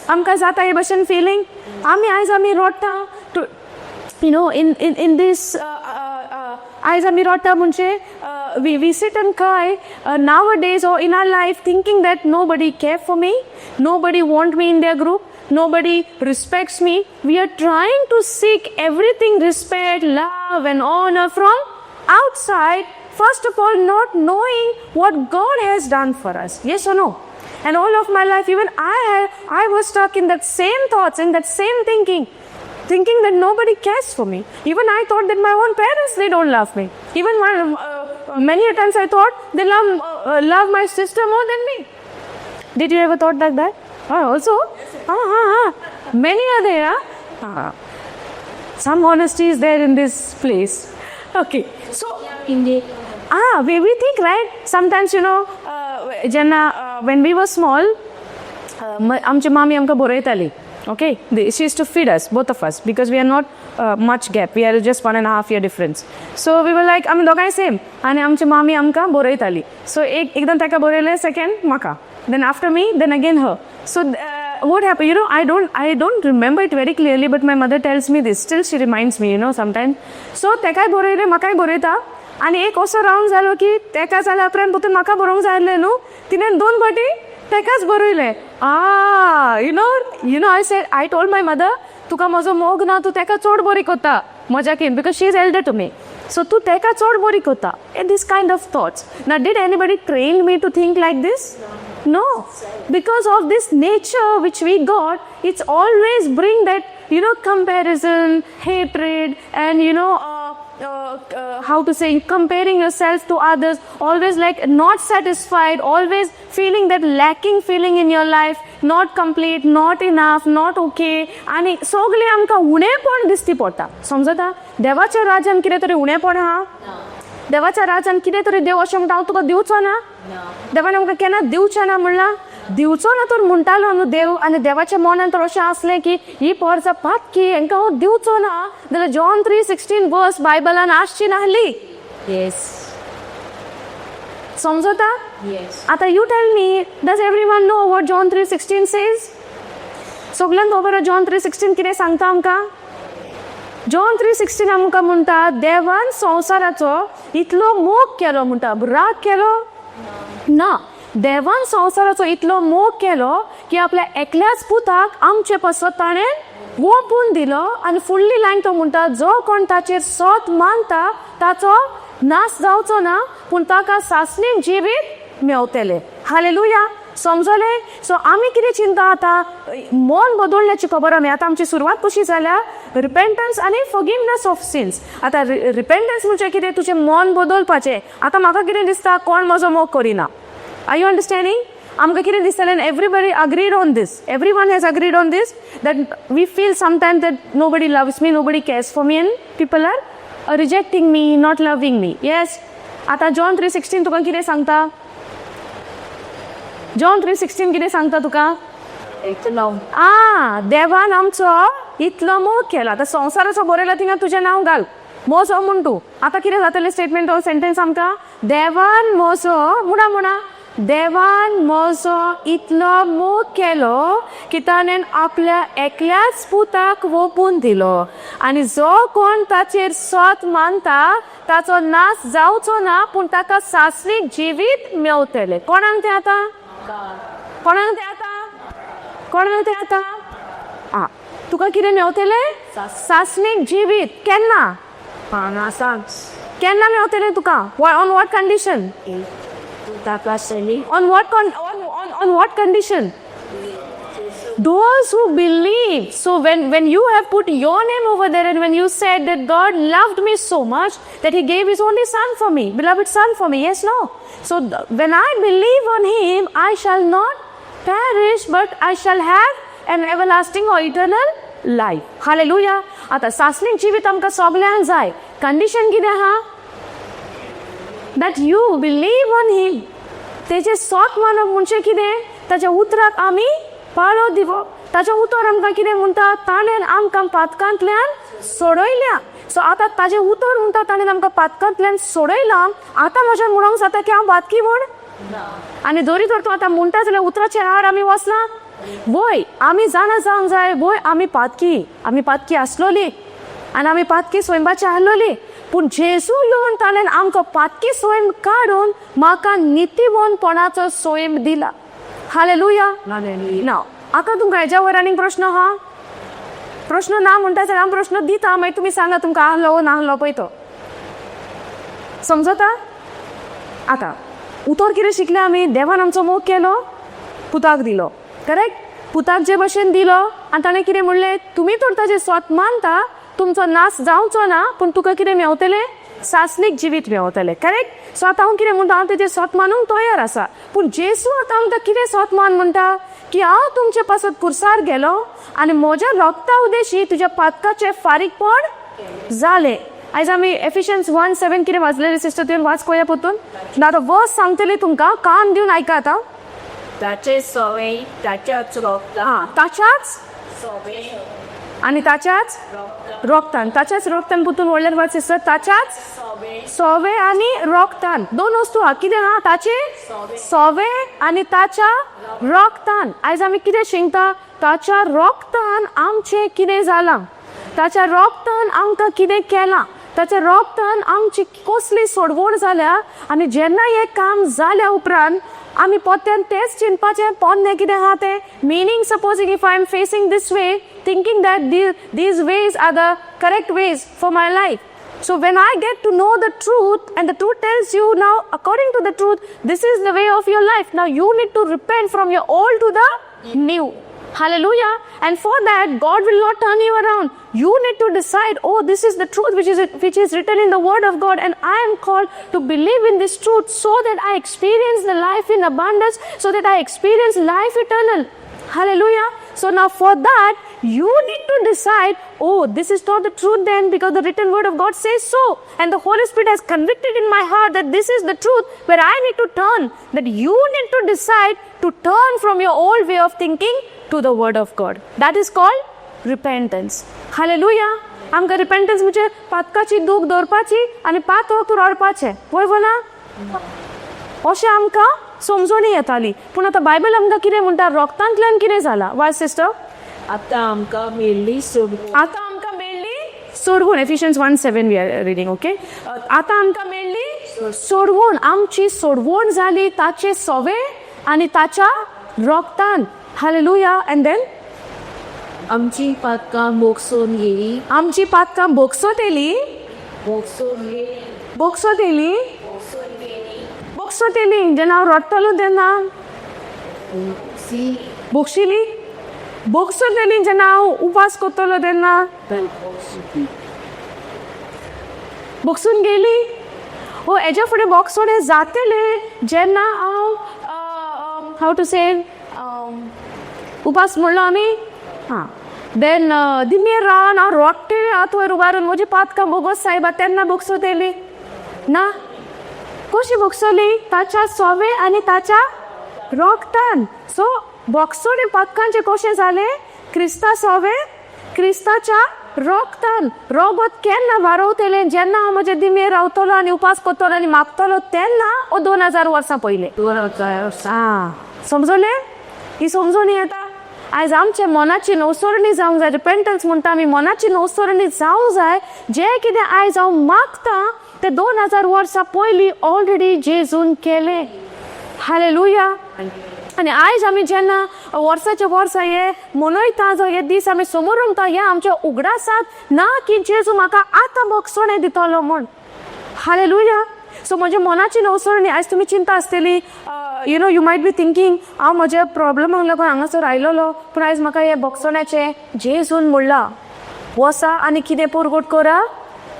Speaker 1: आमकां जाता हे भशेन feeling. आमी रोडटा to in this आयज आमी रोडटा म्हणजे we sit and cry nowadays or in our life thinking that nobody care for me, nobody want me in their group, nobody respects me. We are trying to seek everything, respect, love and honor from outside, first of all not knowing what God has done for us. Yes or no? And all of my life even I was stuck in that same thoughts, in that same thinking that nobody cares for me. Even I thought that my own parents, they don't love me. Even many a times I thought they love my sister more than me. Did you ever thought like that? Also? Many are there. Some honesty is there in this place. Okay. So, we think, right? Sometimes, Jenna, when we were small, आमची मामी आमकां बरयताली. Okay, she used to feed us, both of us, because we are not much gap. We are just 1.5 year difference. So we were like, आमी दोगांय same. आनी आमची मामी आमकां बरयताली. So एकदम ताका बरयलें, second म्हाका. Then after me, then again her. So what happened? I don't remember it very clearly, but my mother tells me this. Still she reminds me, sometimes. So ताकाय बरयलें, म्हाकाय बरयता. आनी एक असो रावंड जालो की ताका जाल्या उपरांत परतून म्हाका बरोवंक जाय आसलें न्हू. तिणें 2 फावटी ताकाच बरयलें. I told my mother, तुका म्हजो मोग ना, तूं ताका चड बरी कोता मजाकीन, because she is elder to me. So तूं ताका चड बरी कोता. And this kind of thoughts. Now, did anybody train me to think like this? No. Because of this nature which we got, it's always bring that, comparison, hatred, and, how to say, comparing yourself to others, always like not satisfied, always feeling that lacking feeling in your life, not complete, not enough, not okay. आणि सगळे आमकां उणेपण दिसती पडटा. समजता? देवाच्या राज्यान कितें तरी उणेपण आहा? देवाच्या राज्यान कितें तरी देव अशें म्हणटा हांव तुका दिवचो ना? देवान आमकां केन्ना दिवचें ना म्हणला? दिवचो ना तर म्हणटालो न्हू देव, आनी देवाच्या मनान तर अशें आसलें की ही पोरसां पातकी, हांकां हांव दिवचो ना जाल्यार जॉन 3:16 वर्स बायबलान आसची नाहली.
Speaker 2: Yes.
Speaker 1: समजता?
Speaker 2: Yes.
Speaker 1: आता you tell me, does everyone know what John 3:16 says? सगळ्यांक खबर John 3:16 कितें सांगता आमकां? John 3:16 आमकां म्हणटा देवान संवसाराचो इतलो मोग केलो म्हणटा, राग केलो ना. देवान संवसाराचो इतलो मोग केलो की आपल्या एकल्याच पुताक आमचे पासत ताणें ओपून दिलो. आनी फुडली लायन तो म्हणटा जो कोण ताचेर सोत मानता ताचो नाश जावचो ना पूण ताका सासणीक जिवीत मेवतले. हालेलुया. समजले? सो आमी कितें चिंता आतां मन बदलण्याची खबर आमी आतां आमची सुरवात कशी जाल्या रिपेंटन्स आनी फॉरगिवनेस ऑफ सिन्स. आतां रिपेंटन्स म्हणजे कितें तुजें मन बदलपाचें. आतां म्हाका कितें दिसता कोण म्हजो मोग करिना. Are you understanding? आमकां कितें दिसतलें everybody agreed on this, everyone has agreed on this that we feel sometimes that nobody loves me, nobody cares for me and people are rejecting me, not loving me. Yes. आतां John 3:16 तुका कितें सांगता? John 3:16 कितें सांगता तुका? देवान आमचो इतलो मोग केला. आतां संवसाराचो बरयला थिंगा तुजें नांव घाल, मोसो म्हूण तूं. आतां कितें जातलें स्टेटमेंट ऑफ सेंटेन्स आमकां? देवान मोसो म्हणा देवान म्हजो इतलो मोग केलो की ताणें आपल्या एकल्याच पुताक ओपून दिलो आनी जो कोण ताचेर सोत मानता ताचो नाश जावचो ना पूण ताका सासरीक जिवीत मेवतले. कोणाक तें आतां? कोणाक तें आतां? कोणाक तें आतां? तुका कितें मेवतले? सासणीक जिवीत. केन्ना? केन्ना मेवतले तुका? On what condition? On what condition? Those who believe. So when you have put your name over there and when you said that God loved me so much that he gave his only son for me, beloved son for me, yes, no? So when I believe on him, I shall not perish but I shall have an everlasting or eternal life. Hallelujah. आता सासणीक जिवीत आमकां सगळ्यांक जाय. Condition कितें आहा? That you believe on him. तेजे सोत मानप म्हणजे कितें? ताच्या उतराक आमी पाळो दिवो. ताचें उतर आमकां कितें म्हणटा? ताणें आमकां पातकांतल्यान सोडयल्या. सो आतां ताजें उतर म्हणटा ताणें आमकां पातकांतल्यान सोडयलां. आतां म्हजें म्हणूंक जाता की हांव पातकी म्हूण? आनी जरी तर तूं आतां म्हणटा जाल्यार उतराचेर आड आमी वचना. वय आमी जाणा जावंक जाय वय आमी पातकी आसलोली आनी आमी पातकी सोयंबाची आहलोली. पूण जेजू येवन ताणें आमकां पातकी सोयम काडून म्हाका नितीवनपणाचो सोयम दिला. हालेलुया. ना आतां तुमकां हेज्या वयर आनीक प्रश्न आहा? प्रश्न ना म्हणटा जाल्यार हांव प्रश्न दिता मागीर तुमी सांगा तुमकां आहलो ना आहलो पळय तो. समजता? आतां उतर कितें शिकले आमी? देवान आमचो मोग केलो, पुताक दिलो. करेक्ट? पुताक जे भशेन दिलो आनी ताणें कितें म्हणलें? तुमी तर ताजें स्वत मानता तुमचो नाश जावचो ना पूण तुका कितें मेवतलें? सासणीक जिवीत मेवतलें. करेक्ट? सो आतां हांव कितें म्हणटा? हांव तेजें स्वत मानूंक तयार आसा. पूण जेजू आतां आमकां कितें स्वत मान म्हणटा? की हांव तुमचे पासत कुर्सार गेलो आनी म्हज्या रोगता उदेशी तुज्या पातकाचें फारीकपण जालें. आयज आमी एफिशियन्स 1:7 कितें वाचलेलें सिस्टर? तुवें वाच पळोवया परतून. आतां वर्स सांगतलें तुमकां, कान दिवन आयका आतां.
Speaker 2: ताचे सवय ताच्याच रोगता.
Speaker 1: ताच्याच आनी ताच्याच रोगतान. ताच्याच रोगतान परतून व्हडल्यान वाच सिस्टर. ताच्याच सवे आनी रोगतान. दोन वस्तू आहा. कितें आहा? ताचे सवे आनी ताच्या रोगतान. आयज आमी कितें शिंगता? ताच्या रोगतान आमचें कितें जालां? ताच्या रोगतान आमकां कितें केलां? ताच्या रोगतान आमची कसली सोडवण जाल्या. आनी जेन्ना हें काम जाल्या उपरांत आमी पोत्यान तेच चिंतपाचें पोन्नें कितें आहा तें? Meaning supposing if I am facing this way thinking that these ways are the correct ways for my life. So when I get to know the truth and the truth tells you now according to the truth this is the way of your life, now you need to repent from your old to the new. Hallelujah. And for that God will not turn you around. You need to decide, oh, this is the truth which is written in the word of God and I am called to believe in this truth so that I experience the life in abundance, so that I experience life eternal. Hallelujah. So now for that you need to decide, oh, this is not the truth then, because the written word of God says so, and the Holy Spirit has convicted in my heart that this is the truth where I need to turn. That you need to decide to turn from your old way of thinking to the word of God. That is called repentance. Hallelujah. आमकां रिपेंटन्स म्हणजे पातकाची दूख दवरपाची आनी पात वखद रडपाचें. वय बोला अशें आमकां समजून येताली. पूण आतां बायबल आमकां कितें म्हणटा, रोगतांतल्यान कितें जालां? वाय सिस्टर?
Speaker 2: आतां आमकां मेल्ली सोडून
Speaker 1: आतां आमकां मेळ्ळी सोडवून. एफिशियन्स 1:7 वी आर रिडींग. ओके, आतां आमकां मेळ्ळी सोडवून. आमची सोडवण जाली ताचे सोवे आनी ताच्या रोगतान. हालेलुया. एंड देन
Speaker 2: आमची पातकां बोगसोन गेली.
Speaker 1: आमची पातकां बोगसोत येयली.
Speaker 2: बोगसोन गेली.
Speaker 1: बोगसोत येयली.
Speaker 2: बोगसोन गेली.
Speaker 1: बोगसोत येयली. जेन्ना हांव रडटलो तेन्ना
Speaker 2: सी
Speaker 1: बोगशिली. बोगसोत येयली जेन्ना हांव उपास करतलो तेन्ना बोगसून गेली. हो, हेज्या फुडें बोगसोडें जातलें जेन्ना हांव टू से उपास म्हणलो आमी. हां, देन दिमेर रावन हांव रोडटे हात वयर उबारून म्हजी पातकां बोगस सायबा तेन्ना बोगसोत येयली ना. कशी बोगसोली? ताच्या सोवे आनी ताच्या रोगतान. सो बोगसोडे पातकांचे कशें जालें? क्रिस्ता सोवे, क्रिस्ताच्या रोगतान. रोगत केन्ना वारोवतलें? जेन्ना हांव म्हजे दिमेर रावतलो आनी उपास करतलो आनी मागतलो तेन्ना, 2000 वर्सां पयलीं. समजलें? ही समजून येता. आयज आमच्या मनाची नवसरणी जावंक जाय. रिपेंटन्स म्हणटा आमी, मनाची नवसरणी जावंक जाय. जें कितें आयज हांव मागतां तें 2000 वर्सां पयलीं ऑलरेडी जेजून केलें. हालेलुया. आनी आयज आमी जेन्ना वर्साचे वर्स हे मनयता, जो हे दीस आमी समोर उरता, हे आमच्या उगडासाक ना की जेजू म्हाका आतां बोगसोणें दितलो म्हूण. हालेलुया. सो म्हज्या मनाची नवसरणी. आयज तुमी चिंता आसतली, यू मायट बी थिंकींग, हांव म्हज्या प्रॉब्लमाक लागून हांगासर आयलोलो, पूण आयज म्हाका हे बोगसोण्याचें जेजून म्हणलां, वसा आनी कितें पुरगूट करा?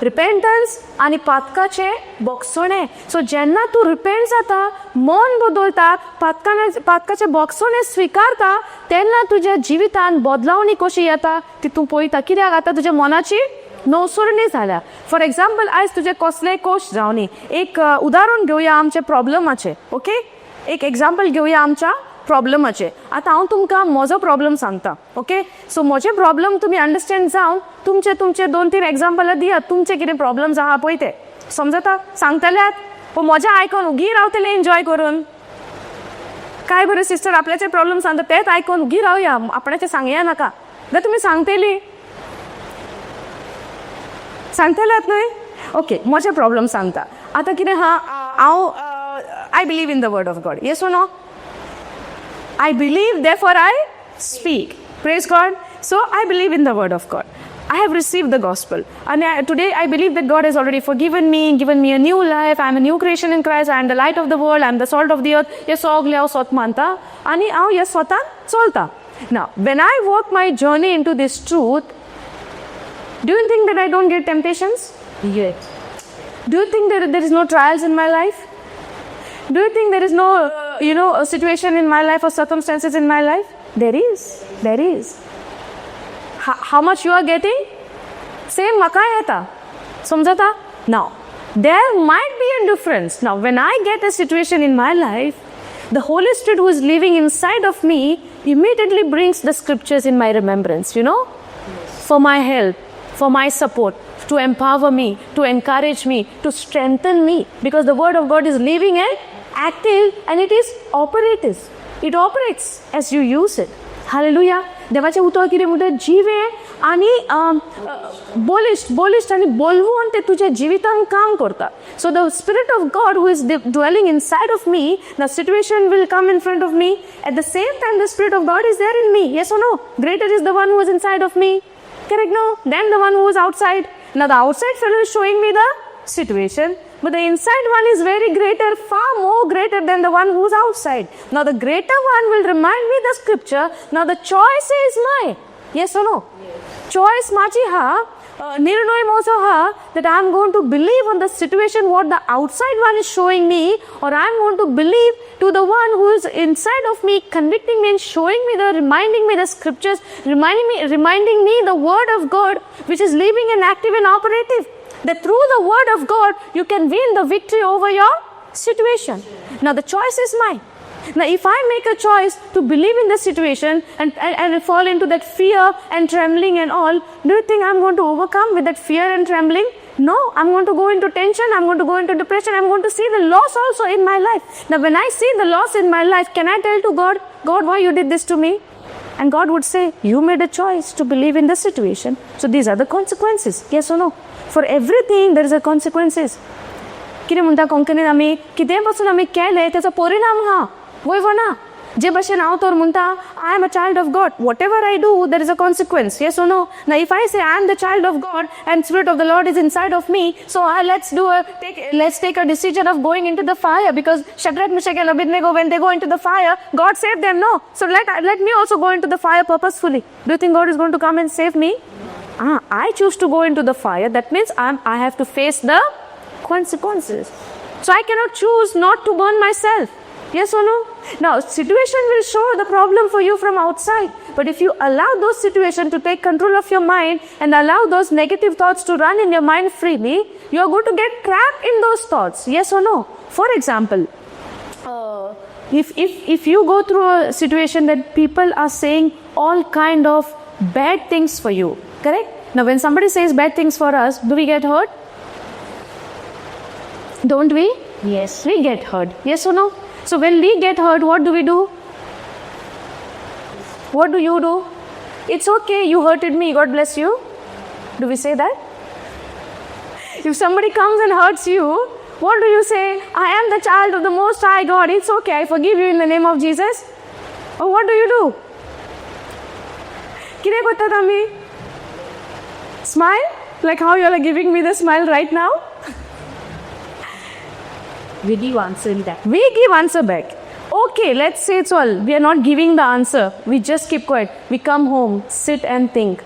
Speaker 1: रिपेंटन्स आनी पातकाचें बोगसोणें. सो जेन्ना तूं रिपेंट जाता, मन बदलता, पातकाचें बोगसोणें स्विकारता, तेन्ना तुज्या जिवितान बदलावणी कशी येता ती तूं पळयता. कित्याक? आतां तुज्या मनाची नवसरणी जाल्या. फॉर एग्जाम्पल, आयज तुजे कसलेय कोश जावनी. एक उदाहरण घेवया आमच्या प्रॉब्लमाचें. ओके, एक एग्जाम्पल घेवया आमच्या प्रॉब्लमाचें. आतां हांव तुमकां म्हजो प्रॉब्लम सांगता. ओके, सो म्हजे प्रॉब्लम तुमी अंडरस्टँड जावन तुमचे 2-3 एग्जाम्पलां दियात. तुमचे कितें प्रॉब्लम्स आहा पळय ते. समजता? सांगतल्यात पूण म्हजें आयकून उगी रावतलें एन्जॉय करून. काय बरें सिस्टर, आपल्याचे प्रॉब्लम सांगता तेच आयकून उगी रावया, आपणाचें सांगया नाका. जाल्यार तुमी सांगतली, सांगतल्यात न्हय? ओके, म्हजे प्रॉब्लम सांगता. आतां कितें आहा, हांव I believe in the word of God. Yes or no? I believe, therefore I speak. Praise God. So I believe in the word of God. I have received the gospel. And today I believe that God has already forgiven me, given me a new life. I am a new creation in Christ. I am the light of the world. I am the salt of the earth. He सगळें हांव स्वत मानता आनी हांव हे स्वतान चलता. Now, when I walk my journey into this truth, do you think that I don't get temptations?
Speaker 2: Yes.
Speaker 1: Do you think that there is no trials in my life? Do you think there is no, a situation in my life or circumstances in my life? There is. There is. How much you are getting? Same maka yeta. Samjata? Now, there might be a difference. Now, when I get a situation in my life, the Holy Spirit who is living inside of me immediately brings the scriptures in my remembrance, for my help, for my support, to empower me, to encourage me, to strengthen me. Because the word of God is living and active and it is operative. It operates as you use it. Hallelujah. देवाचे उतर कितें म्हणटा, जिवे आनी बोलिश्ट आनी बोलवून ते तुज्या जिवितान काम करता. So the spirit of God who is dwelling inside of me, the situation will come in front of me. At the same time, the spirit of God is there in me. Yes or no? Greater is the one who is inside of me. Correct? No? Than the one who is outside. Now the outside fellow is showing me the situation, but the inside one is very greater, far more greater than the one who is outside. Now the greater one will remind me the scripture. Now the choice is mine. Yes or no? Yes. Choice machi ha, nirnoy mozo ha, that I am going to believe on the situation what the outside one is showing me, or I am going to believe to the one who is inside of me, convicting me and showing me reminding me the scriptures, reminding me the word of God, which is living and active and operative. That through the word of God, you can win the victory over your situation. Now the choice is mine. Now if I make a choice to believe in the situation and fall into that fear and trembling and all, do you think I'm going to overcome with that fear and trembling? No, I'm going to go into tension, I'm going to go into depression, I'm going to see the loss also in my life. Now, when I see the loss in my life, can I tell to God, God, why you did this to me? And God would say, you made a choice to believe in this situation. So these are the consequences. Yes or no? For everything, there is a consequences. कितें म्हणटा कोंकणीन आमी कितें पासून आमी केलें तेचो परिणाम हा वयवो ना जे भाशेन हांव तर म्हणटा I am a child of God whatever I do there is a consequence yes or no ना if I say I am the child of God and spirit of the Lord is inside of me so let's take a decision of going into the fire because Shadrach, Meshach and Abednego, when they go into the fire, God saved them. No, so let me also go into the fire purposefully. Do you think God is going to come and save me? I choose to go into the fire. That means I have to face the consequences. So I cannot choose not to burn myself. Yes or no? Now, situation will show the problem for you from outside. But if you allow those situations to take control of your mind and allow those negative thoughts to run in your mind freely, you are going to get trapped in those thoughts. Yes or no? For example, if you go through a situation that people are saying all kind of bad things for you, correct? Now, when somebody says bad things for us, do we get hurt? Don't we? Yes. We get hurt. Yes or no? So when we get hurt, what do we do? What do you do? It's okay, you hurted me, God bless you. Do we say that? If somebody comes and hurts you, what do you say? I am the child of the Most High God. It's okay, I forgive you in the name of Jesus. Or what do you do? कितें करतात आमी? Smile? Like how you are giving me the smile right now?
Speaker 2: We give answer back.
Speaker 1: We give answer back. Okay, let's say it's all. We are not giving the answer. We just keep quiet. We come home, sit and think.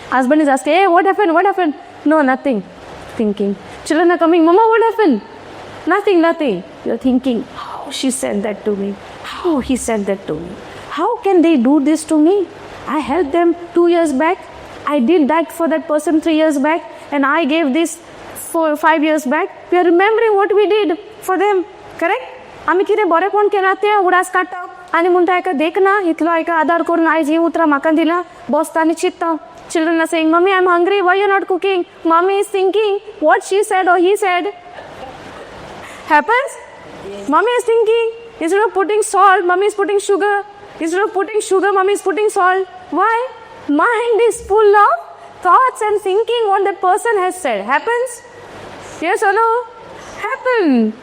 Speaker 1: Husband is asking, hey, what happened? What happened? No, nothing. Thinking. Children are coming, Mama, what happened? Nothing. You're thinking, how she said that to me? How he said that to me? How can they do this to me? I helped them 2 years back. I did that for that person 3 years back. And I gave this 5 years back. We are remembering what we did for them. Correct? आमी कितें बरेंपण केलां तें उडास काडटा आनी म्हणटा हेका देख ना इतलो हेका आदार करून आयज ही उतरां म्हाका दिलां बसता आनी चिंतता children are saying mommy I'm hungry why you're not cooking mommy is thinking what she said or he said happens mommy is thinking instead of putting salt mommy is putting sugar instead of putting sugar mommy is putting salt why mind is full of thoughts and thinking what that person has said happens yes or no happen.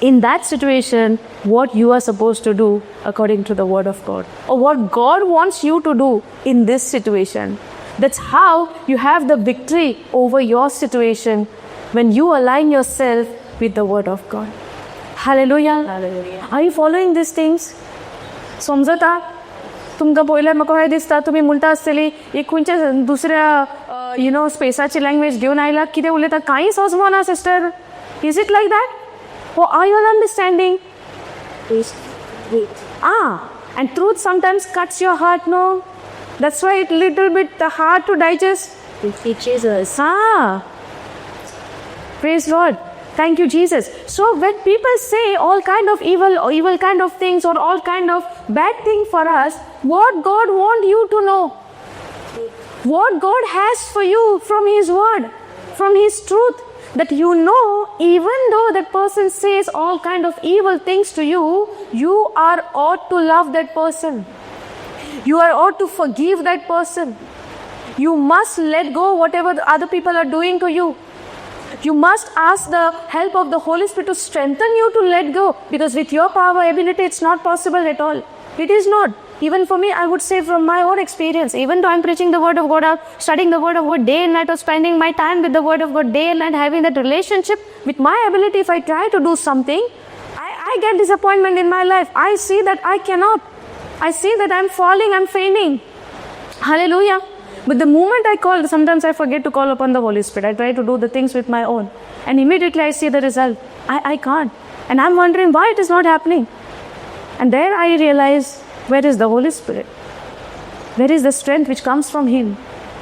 Speaker 1: In that situation, what you are supposed to do according to the word of God or what God wants you to do in this situation. That's how you have the victory over your situation when you align yourself with the word of God. Hallelujah.
Speaker 2: Hallelujah.
Speaker 1: Are you following these things? समजता तुमकां पळयल्यार म्हाका अशें दिसता तुमी म्हणटा आसतली एक खंयच्या दुसऱ्या स्पेसाची लँग्वेज घेवन आयला कितें उलयता कांय समजना sister is it like that or are you all understanding? And truth sometimes cuts your heart, no? That's why it's little bit hard to digest.
Speaker 2: It teaches us.
Speaker 1: Praise Lord. Thank you, Jesus. So when people say all kind of evil or evil kind of things or all kind of bad thing for us, what God wants you to know? What God has for you from His Word, from His truth. That you know, even though that person says all kind of evil things to you, you are ought to love that person. You are ought to forgive that person. You must let go whatever the other people are doing to you. You must ask the help of the Holy Spirit to strengthen you to let go. Because with your power, ability, it's not possible at all. It is not. Even for me, I would say from my own experience, even though I'm preaching the word of God, I'm studying the word of God day and night, or spending my time with the word of God day and night, having that relationship with my ability, if I try to do something, I get disappointment in my life. I see that I cannot. I see that I'm falling, I'm failing. Hallelujah. But the moment I call, sometimes I forget to call upon the Holy Spirit. I try to do the things with my own. And immediately I see the result. I can't. And I'm wondering why it is not happening. And there I realize, where is the Holy Spirit? Where is the strength which comes from Him?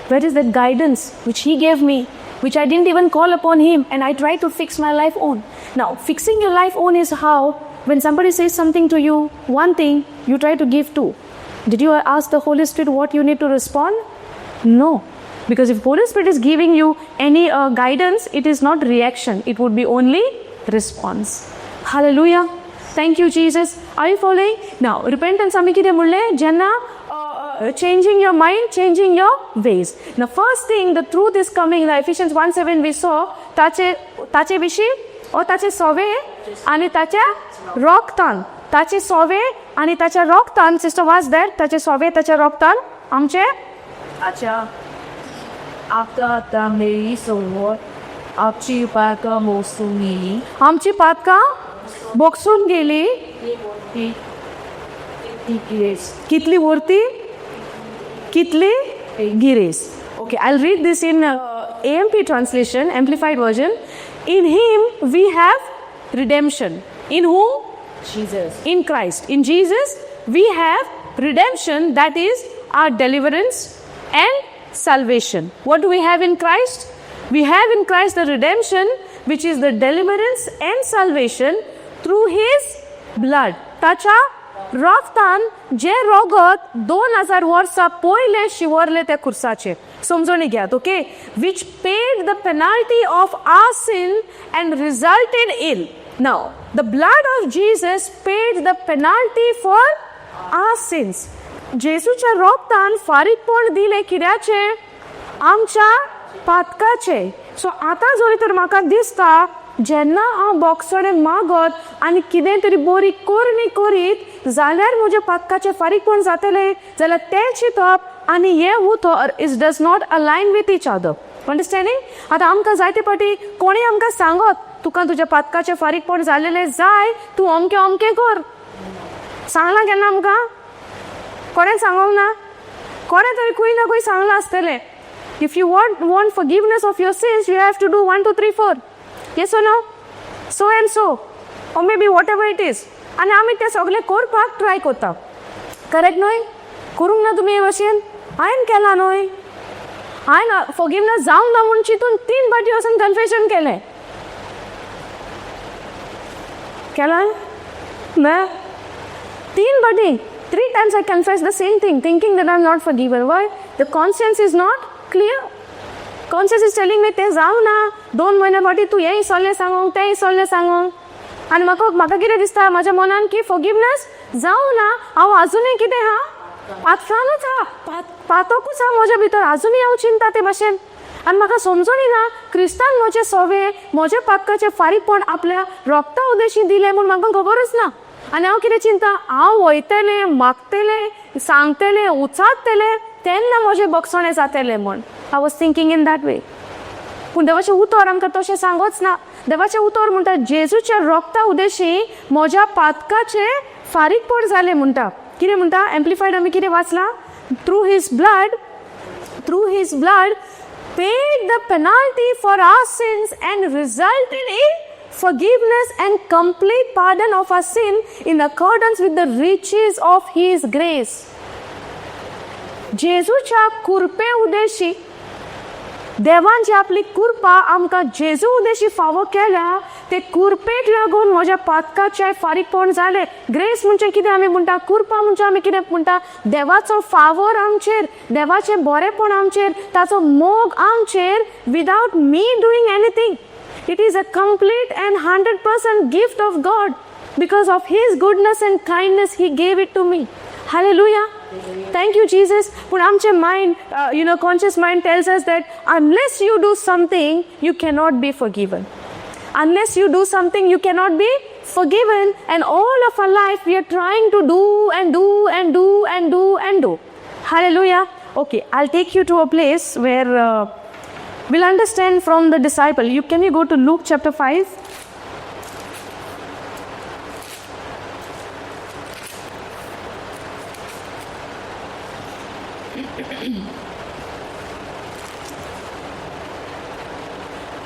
Speaker 1: Where is that guidance which He gave me, which I didn't even call upon Him, and I try to fix my life on? Now, fixing your life on is how, when somebody says something to you, one thing, you try to give two. Did you ask the Holy Spirit what you need to respond? No. Because if Holy Spirit is giving you any guidance, it is not reaction. It would be only response. Hallelujah. Thank you, Jesus. Are you following? Now, repentance आमी कितें म्हणलें जेन्ना changing your mind, changing your ways. Now, first thing, the truth is coming. The Ephesians 1:7 we saw ताचे विशीं ओ ताचे सोवे आनी ताच्या रोगतान ताचे सोवे आनी ताच्या रोगतान सिस्टर वाज दॅट ताचे सोवे ताच्या रोगतान आमचे ताच्या
Speaker 2: आता मेरी समोर आपची पाका मोसून गेली
Speaker 1: आमची पातकां बोगसून गेली कितली वर्ती कितली grace. Okay, I'll read this in AMP translation, amplified version. In him we have redemption. In whom?
Speaker 2: Jesus.
Speaker 1: In Christ. In Jesus we have redemption, that is our deliverance and salvation. What do we have in Christ? We have in Christ the redemption, which is the deliverance and salvation through his blood. ताच्या रोगतान जे रोगत 2000 वर्सां पयले शिवरले त्या खुर्साचेर समजून घेयात. Okay, which paid the penalty of our sin and resulted in. Now, the blood of Jesus paid the penalty for our sins. जेजूच्या रोगतान फारीकपण दिले कित्याचे? आमच्या पातकाचे. सो आतां जरी तर म्हाका दिसता जेन्ना हांव बोगसणे मागत आनी कितें तरी बरी करणी करीत जाल्यार म्हज्या पातकाचें फारीकपण जातलें जाल्यार तें चिंतप आनी हें उतर is does not अलायन with each other. Understanding? आतां आमकां जायते फावटी कोणीय आमकां सांगत तुका तुज्या पातकाचें फारीकपण जालेलें जाय तूं अमकें अमकें कर. सांगलां केन्ना आमकां? कोणें सांगूंक ना? कोणें तरी खंय ना खंय सांगलां आसतलें. If you want forgiveness of your sins, you have to do 1, 2, 3, 4. Yes or no? So and so. Or maybe whatever it is. आनी आमी तें सगळें करपाक ट्राय करता. करेक्ट न्हय? करूंक ना तुमी हे भशेन? हांवें केलां न्हय? हांवें फॉरगिवनेस जावंक ना म्हूण चिंतून 3 फावटी वचून कन्फेशन केलें. केलां? ना? 3 फावटी. 3 times I confessed the same thing, thinking that I'm not forgiven. Why? The conscience is not clear. Conscience is telling me ते जावं ना 2 म्हयन्या फावटी तूं हेंय इसरलें सांगूंक तेंय इसरलें सांगूंक आनी म्हाका कितें दिसता म्हाज्या मनान की फॉरगिवनेस जावं ना हांव आजुनूय कितें हा पातकानूच हा पातकूच हा म्हज्या भितर आजुनूय हांव चिंता ते भाशेन आनी म्हाका समजून येना क्रिस्तान म्हजे सोवे म्हज्या पातकाचें फारीकपण आपल्या रोगता उद्देशी दिलें म्हूण म्हाका खबरच ना. आनी हांव कितें चिंता हांव वयतलें मागतलें सांगतलें उचारतलें तेन्ना म्हजें बगसणें जातलें म्हूण. I was thinking in that way. पूण देवाचें उतर आमकां तशें सांगोच ना. देवाचें उतर म्हणटा जेजूच्या रोगता उद्देशी म्हज्या पातकाचें फारीकपण जालें म्हणटा. कितें म्हणटा? एम्प्लिफायड आमी कितें वाचलां? Through his blood paid the penalty for our sins and resulted in forgiveness and complete pardon of our sin in accordance with the riches of his grace. जेजूच्या कुरपे उद्देशी देवान जी आपली कुरपा आमकां जेजू उद्देशी फावो केल्या ते कुरपेक लागून म्हज्या पातकाचें फारीकपण जालें. ग्रेस म्हणजे कितें आमी म्हणटा? कुरपा म्हणजे आमी कितें म्हणटा? देवाचो फावर आमचेर, देवाचें बरेपण आमचेर, ताचो मोग आमचेर without me doing anything. It is a complete and 100% gift of God. Because of his goodness and kindness, he gave it to me. Hallelujah. Thank you, Jesus. But amche mind, conscious mind tells us that unless you do something, you cannot be forgiven. Unless you do something, you cannot be forgiven. And all of our life, we are trying to do and do and do and do and do. Hallelujah. Okay, I'll take you to a place where we'll understand from the disciple. Can you go to Luke chapter 5?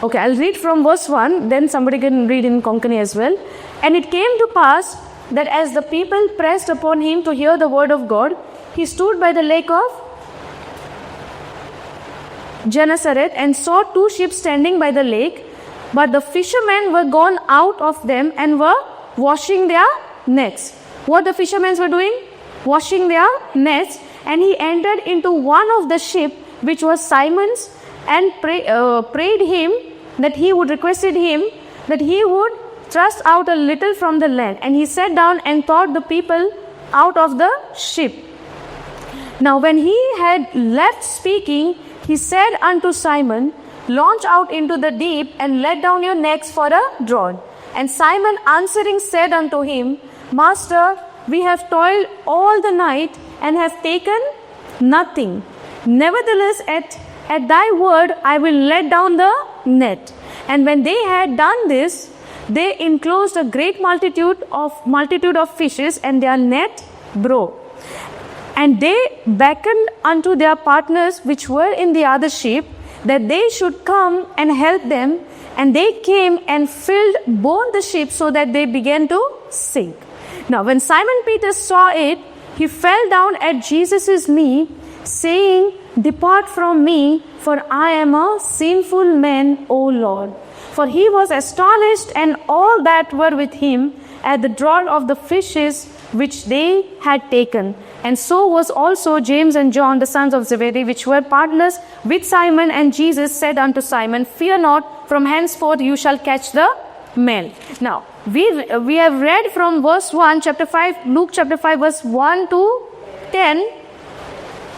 Speaker 1: Okay, I'll read from verse 1, then somebody can read in Konkani as well. And it came to pass that as the people pressed upon him to hear the word of God, he stood by the lake of Gennesaret and saw 2 ships standing by the lake, but the fishermen were gone out of them and were washing their nets. What the fishermen were doing? Washing their nets. And he entered into one of the ships, which was Simon's, and prayed him that he would requested him that he would thrust out a little from the land. And he sat down and taught the people out of the ship. Now when he had left speaking, he said unto Simon, launch out into the deep and let down your nets for a draught. And Simon answering said unto him, Master, we have toiled all the night and have taken nothing. Nevertheless, at thy word I will let down the net. And when they had done this, they enclosed a great multitude of fishes, and their net broke. And they beckoned unto their partners which were in the other ship, that they should come and help them. And they came and filled both the ships, so that they began to sink. Now when Simon Peter saw it, he fell down at Jesus' knee, saying, Depart from me, for I am a sinful man, O Lord. For he was astonished, and all that were with him, at the draught of the fishes which they had taken. And so was also James and John, the sons of Zebedee, which were partners with Simon. And Jesus said unto Simon, Fear not, from henceforth you shall catch the men. Now, we have read from verse 1, chapter 5, Luke chapter 5, verse 1 to 10.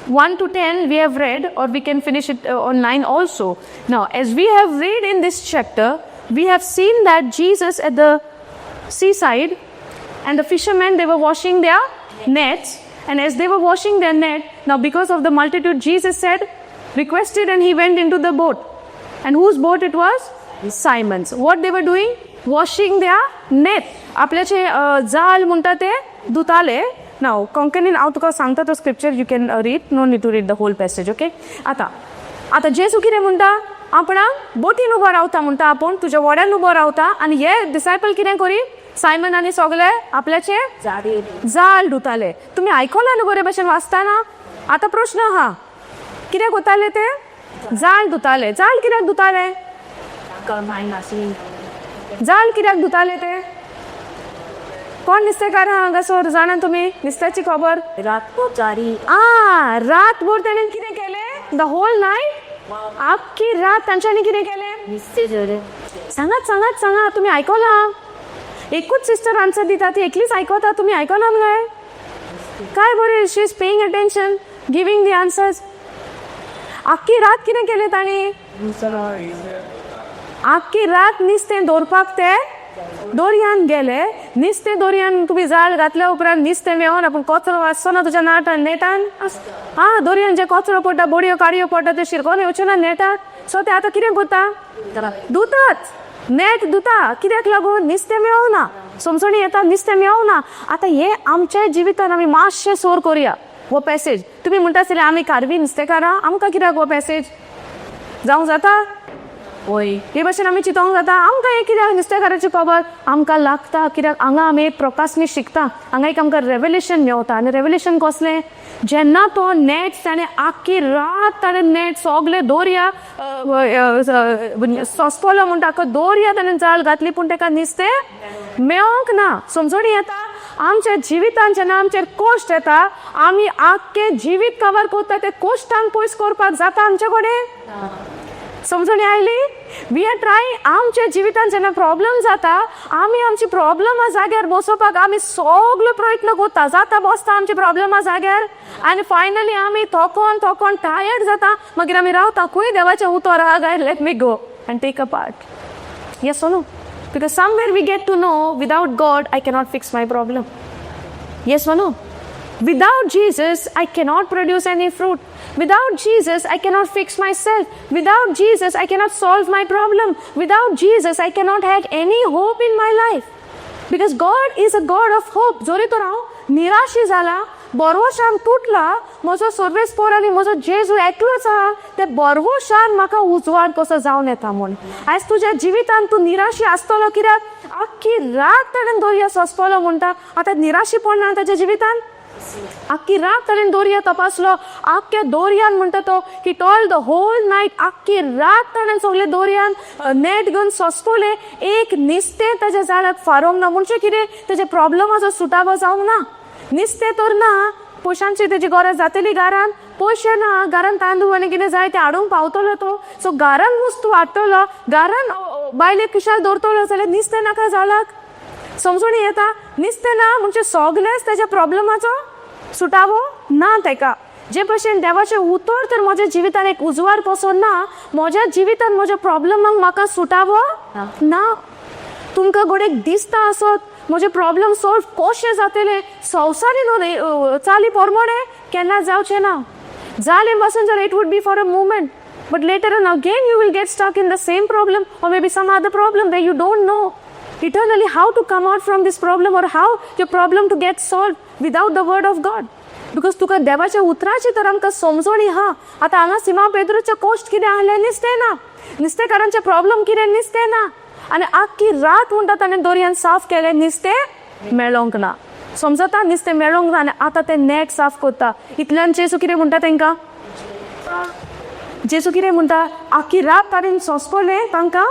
Speaker 1: 1 to 10 we have read, or we can finish it on 9 also. Now, as we have read in this chapter, we have seen that Jesus at the seaside, and the fishermen, they were washing their nets. And as they were washing their net, now because of the multitude, Jesus said, requested, and he went into the boat. And whose boat it was? Simon's. What they were doing? Washing their net. आपल्याचे जाल म्हणता ते धुताले. Now, Konkanin हांव तुका सांगता तो scripture, you can read. No need to read the whole passage, okay? आता जेसू कितें म्हणटा? आपणाक बोटीन उबो रावता म्हणटा आपूण, तुज्या वड्यान उबो रावता, आनी हे डिसायपल कितें करी? सायमन आनी सगळे आपल्याचे जाल धुताले. तुम्ही आयकला न्हू बरे भशेन वाचताना? आता प्रश्न हा, कित्याक वताले ते? जाल धुताले. जाल कित्याक धुताले? जाल कित्याक धुताले ते? कोण नुस्तेकार हांगासर जाणा तुमी नुस्त्याची खबर? रातभर तेणेन कितें केलें? द होल नायट, आख्खी रात तांच्यांनी कितें केलें? सांगा तुम्ही आयकला? एकूच सिस्टर आन्सर दिता, ती एकलीच आयकता, तुम्ही आयकना काय? काय बरें, she is paying attention, giving the answers. आख्खी रात कितें केलें तांणी? आख्खी रात नुस्तें दवरपाक ते दोरयान गेले. नुस्तें दोरयान तुम्ही जाळ घातल्या उपरांत नुस्तें मेळोन पूण कचरो वाचचो ना तुज्या नेटान. दोरयान जे कचरो पडटा, बडयो काडयो पडटा, ते शिरकोन येवच्यो ना नेटान. सो ते आतां कितें करता? धुतात. नेट धुता. कित्याक लागून? नुस्तें मेळोना. समजणी येता, नुस्तें मेळोना. आतां हे आमच्या जिवितान आमी मातशें सोर करुया हो पॅसेज. तुमी म्हणटा आसतले आमी कारवी नुस्तेकारां, आमकां कित्याक हो पॅसेज जावंक जाता? होय, हे भशेन आमी चिंतोंक जाता. आमकां हे कित्याक नुस्तेकाराची खबर आमकां लागता? कित्याक हांगा आमी एक प्रकाशनी शिकता. हांगा एक आमकां रेव्हलेशन मेवता. आनी रेव्हलेशन कसलें? जेन्ना तो नेट ताणें आख्खी रात ताणें नेट सगळे दोरया सोंसपलो म्हणटा, दोरया ताणें जाळ घातली, पूण ताका नुस्तें मेळोंक ना. समजणी येता? आमच्या जिवितान जेन्ना आमचेर कोश्ट येता, आमी आख्खें जिवीत कवर करता, ते कोश्टांक पयस करपाक जाता आमचे कडेन? समजणी आयली? We are trying. आमच्या जिवितान जेन्ना प्रॉब्लेम जाता, आमी आमची प्रॉब्लेमा जाग्यार बसोवपाक आमी सगळो प्रयत्न करता. जाता बसता आमची प्रॉब्लेमा जाग्यार, आनी फायनली आमी थोकोन टायर्ड जाता. मागीर आमी रावता, खंय देवाचें उतर आहा काय, let me go and take a part. Yes or no? Because somewhere we get to know, without God I cannot fix my problem. Yes or no? Without Jesus, I cannot produce any fruit. Without Jesus, I cannot fix myself. Without Jesus, I cannot solve my problem. Without Jesus, I cannot have any hope in my life. Because God is a God of hope. जोरी तो हांव निराशी जाला, बरवशान तुटला, म्हजो सर्वेस्पर आनी म्हजो जेजू एकलोच आहा, ते बरवशान म्हाका उजवाड कसो जावन येता म्हूण. आयज तुज्या जिवितान तूं निराशी आसतलो, कित्याक आख्खी रात ताणें दोरया सोंसपलो म्हणटा. आतां निराशी पडना ताच्या जिवितान? आख्खी रात ताणें दोरया तपासलो. आख्ख्या दोरयान म्हणटा तो की टॉल द होल नायट, आख्खी रात ताणें सगळे दोरयान नेट घेवन सोंसपले. एक नुस्तें ताच्या जाळाक फारोंक ना. म्हणजे कितें? ताच्या प्रॉब्लमाचो सुटावो जावंक ना. नुस्तें तर ना, पोशांची तेजी गरज जातली घरान पयशे ना घरान तांदूळ आनी कितें जाय तें हाडूंक पावतलो तो सो घरान वस्तू हाडटलो घरान बायलेक कुशाल दवरतलो जाल्यार नुस्तें नाका जालाक समजून येता नुस्तें ना म्हणजे सगळेंच तेज्या प्रॉब्लमाचो सुटावो ना तेका जे भशेन देवाचें उतर तर म्हज्या जिवितान एक उजवाड पसोन ना म्हज्या जिवितान म्हज्या प्रॉब्लमांक म्हाका सुटावो ना तुमकां घोडेक दिसता आसत म्हजे प्रॉब्लम सॉल्व कशें जातले संवसारी न्हू चाली पोरमोडे केन्ना जावचें ना जालें पासून जर it would be for a moment but later on again you will get stuck in the same problem or maybe some other problem that you don't know eternally how to come out from this problem or how your problem to get solved without the word of God because तुका देवाच्या उतराची तर आमकां समजोणी हा आतां हांगा सिमा पेद्रूच्या cost कितें आहलें नुस्तें ना नुस्तेकारांचे प्रॉब्लम कितें नुस्तें ना आनी आख्खी रात म्हणटा ताणें दर्यान साफ केलें नुस्तें मेळोंक ना समजता नुस्तें मेळोंक ना आनी आतां तें नेट साफ कोत्ता इतल्यान जेसू कितें म्हणटा तांकां जेसू कितें म्हणटा आख्खी रात ताणें सोंसपलें तांकां.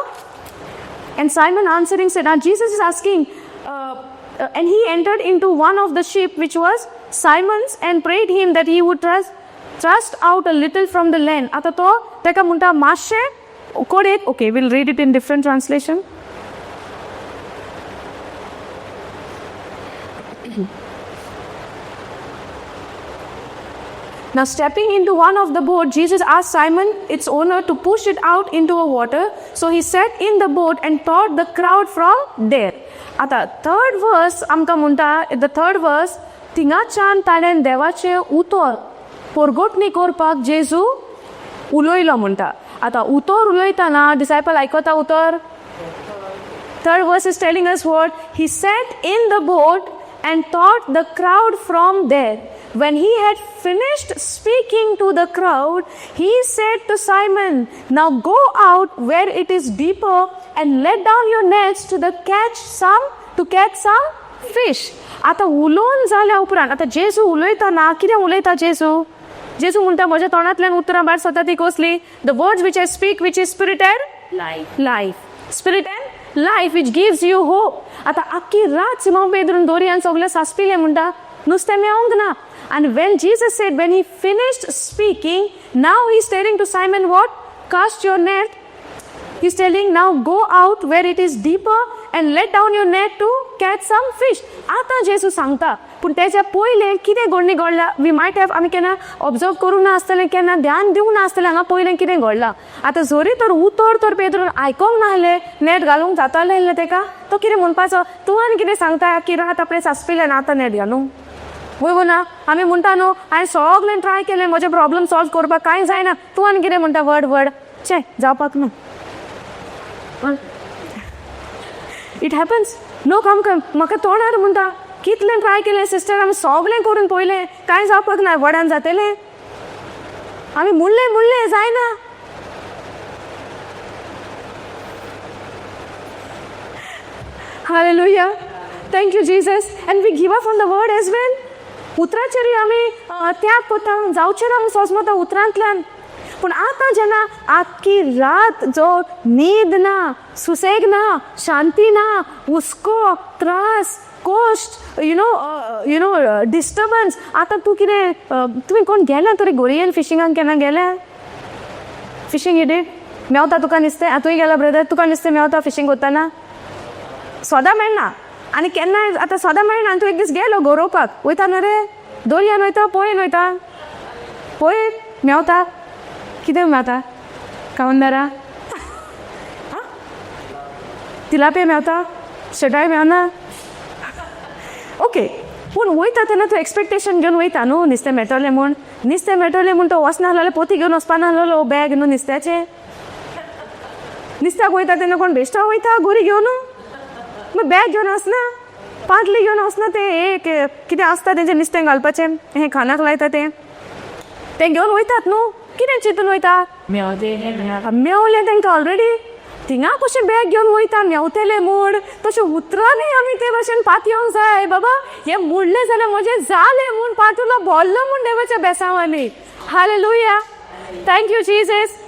Speaker 1: And Simon answering said, now Jesus is asking, and he entered into one of the ship which was Simon's and prayed him that he would thrust out a little from the land. Ata to teka munta mashe kodek. Okay, we'll read it in different translation. Now stepping into one of the boat, Jesus asked Simon, its owner, to push it out into a water. So he sat in the boat and taught the crowd from there. Ata third verse amka munta, the third verse, थिंगाच्यान ताणें देवाचे उतर पोरगोटणी करपाक जेजू उलोयलो म्हणटा. आतां उतर उलयतना disciple आयकता उतर. Third verse is telling us what? He sat in the boat and taught the crowd from there. When he had finished speaking to the crowd, he said to Simon, now go out where it is deeper and let down your nets to catch some fish. आता उलोवन जाल्या उपरांत आता जेजू उलयतना कितें उलयता जेजू म्हणटा म्हज्या तोंडांतल्यान उतरां भायर सता ती कसली the words which I speak which is spirit and life spirit and life which gives you hope. आता आख्खी रात सिमोन पेद्रून दोरयान सगळे सासपिले म्हणटा नुस्तें मेळोंक ना. And when Jesus said, when he finished speaking, now he's telling to Simon what? Cast your net. He's telling now go out where it is deeper and let down your net to catch some fish. आता जेजू सांगता पूण तेच्या पयलें कितें घडणी घडलां we might have आमी केन्ना observe करूंक ना आसतलें केन्ना ध्यान दिवंक ना आसतलें हांगा पयलें कितें घडलां. आतां जोरी तर उतर तर पेद्रून आयकोंक नाहलें नेट घालूंक जातालें तेका तो कितें म्हणपाचो तूं आनी कितें सांगता की रात आपणें सासपिलें आतां नेट घालूं वय ना आमी म्हणटा न्हू हांवें सगळें ट्राय केलें म्हजे प्रॉब्लम सॉल्व करपाक कांय जायना तूं आनी कितें म्हणटा वड चे जावपाक न्हू. इट हॅपन्स लोक आमकां म्हाका तोंडार म्हणटा कितलें ट्राय केलें सिस्टर आमी सगळें करून पळयलें कांय जावपाक ना वडान जातलें आमी म्हणलें जायना. Hallelujah. Thank you Jesus. And we give up on the word as well. उतराचेरी आमी त्याग कोता जावचें ना आमी सोजमोता उतरांतल्यान पूण आतां जेन्ना आख्खी रात जो न्हीद ना सुसेग ना शांती ना हुस्को त्रास कोश्ट यू नो डिस्टर्बन्स आतां तूं कितें तुमी कोण गेल्या तरी गोरयेन फिशिंगाक केन्ना गेल्या फिशींग इडे मेवता तुका नुस्तें तुंय गेला ब्रदर तुका नुस्तें मेवता फिशींग कोत्ताना सोदां मेळना आनी केन्नाय आतां सोदां मेळना आनी तूं एक दीस गेलो गरोवपाक वयता न्हू रे दर्यान वयता पळयन वयता पळय मेवता कितें मेवता कावंदारा तिलापे मेवता शेटाय मेवना ओके पूण वयता तेन्ना तूं एक्सपेक्टेशन घेवन वयता न्हू नुस्तें मेळटलें म्हूण तो वचना जाल्यार पोती घेवन वचपा नाहलो बॅग न्हू नुस्त्याचें नुस्त्याक वयता तेन्ना कोण बेश्टो वयता गोरी घेवन मग बॅग घेवन वचना पाटली घेवन वचना ते एक कितें आसता तेंचें नुस्तें घालपाचें हें खानाक लायता तें घेवन वयतात न्हू कितें चिंतून वयता मेवलें तांकां ऑलरेडी थिंगा कशें बॅग घेवन वयता मेवतलें म्हूण तशें उतरांनी आमी ते भशेन पात येवंक जाय बाबा हें म्हणलें जाल्यार म्हजें जालें म्हूण पाटुलो बोल्लो म्हूण देवाच्या बेसांवांनी हालेलुया थँक्यू जीजस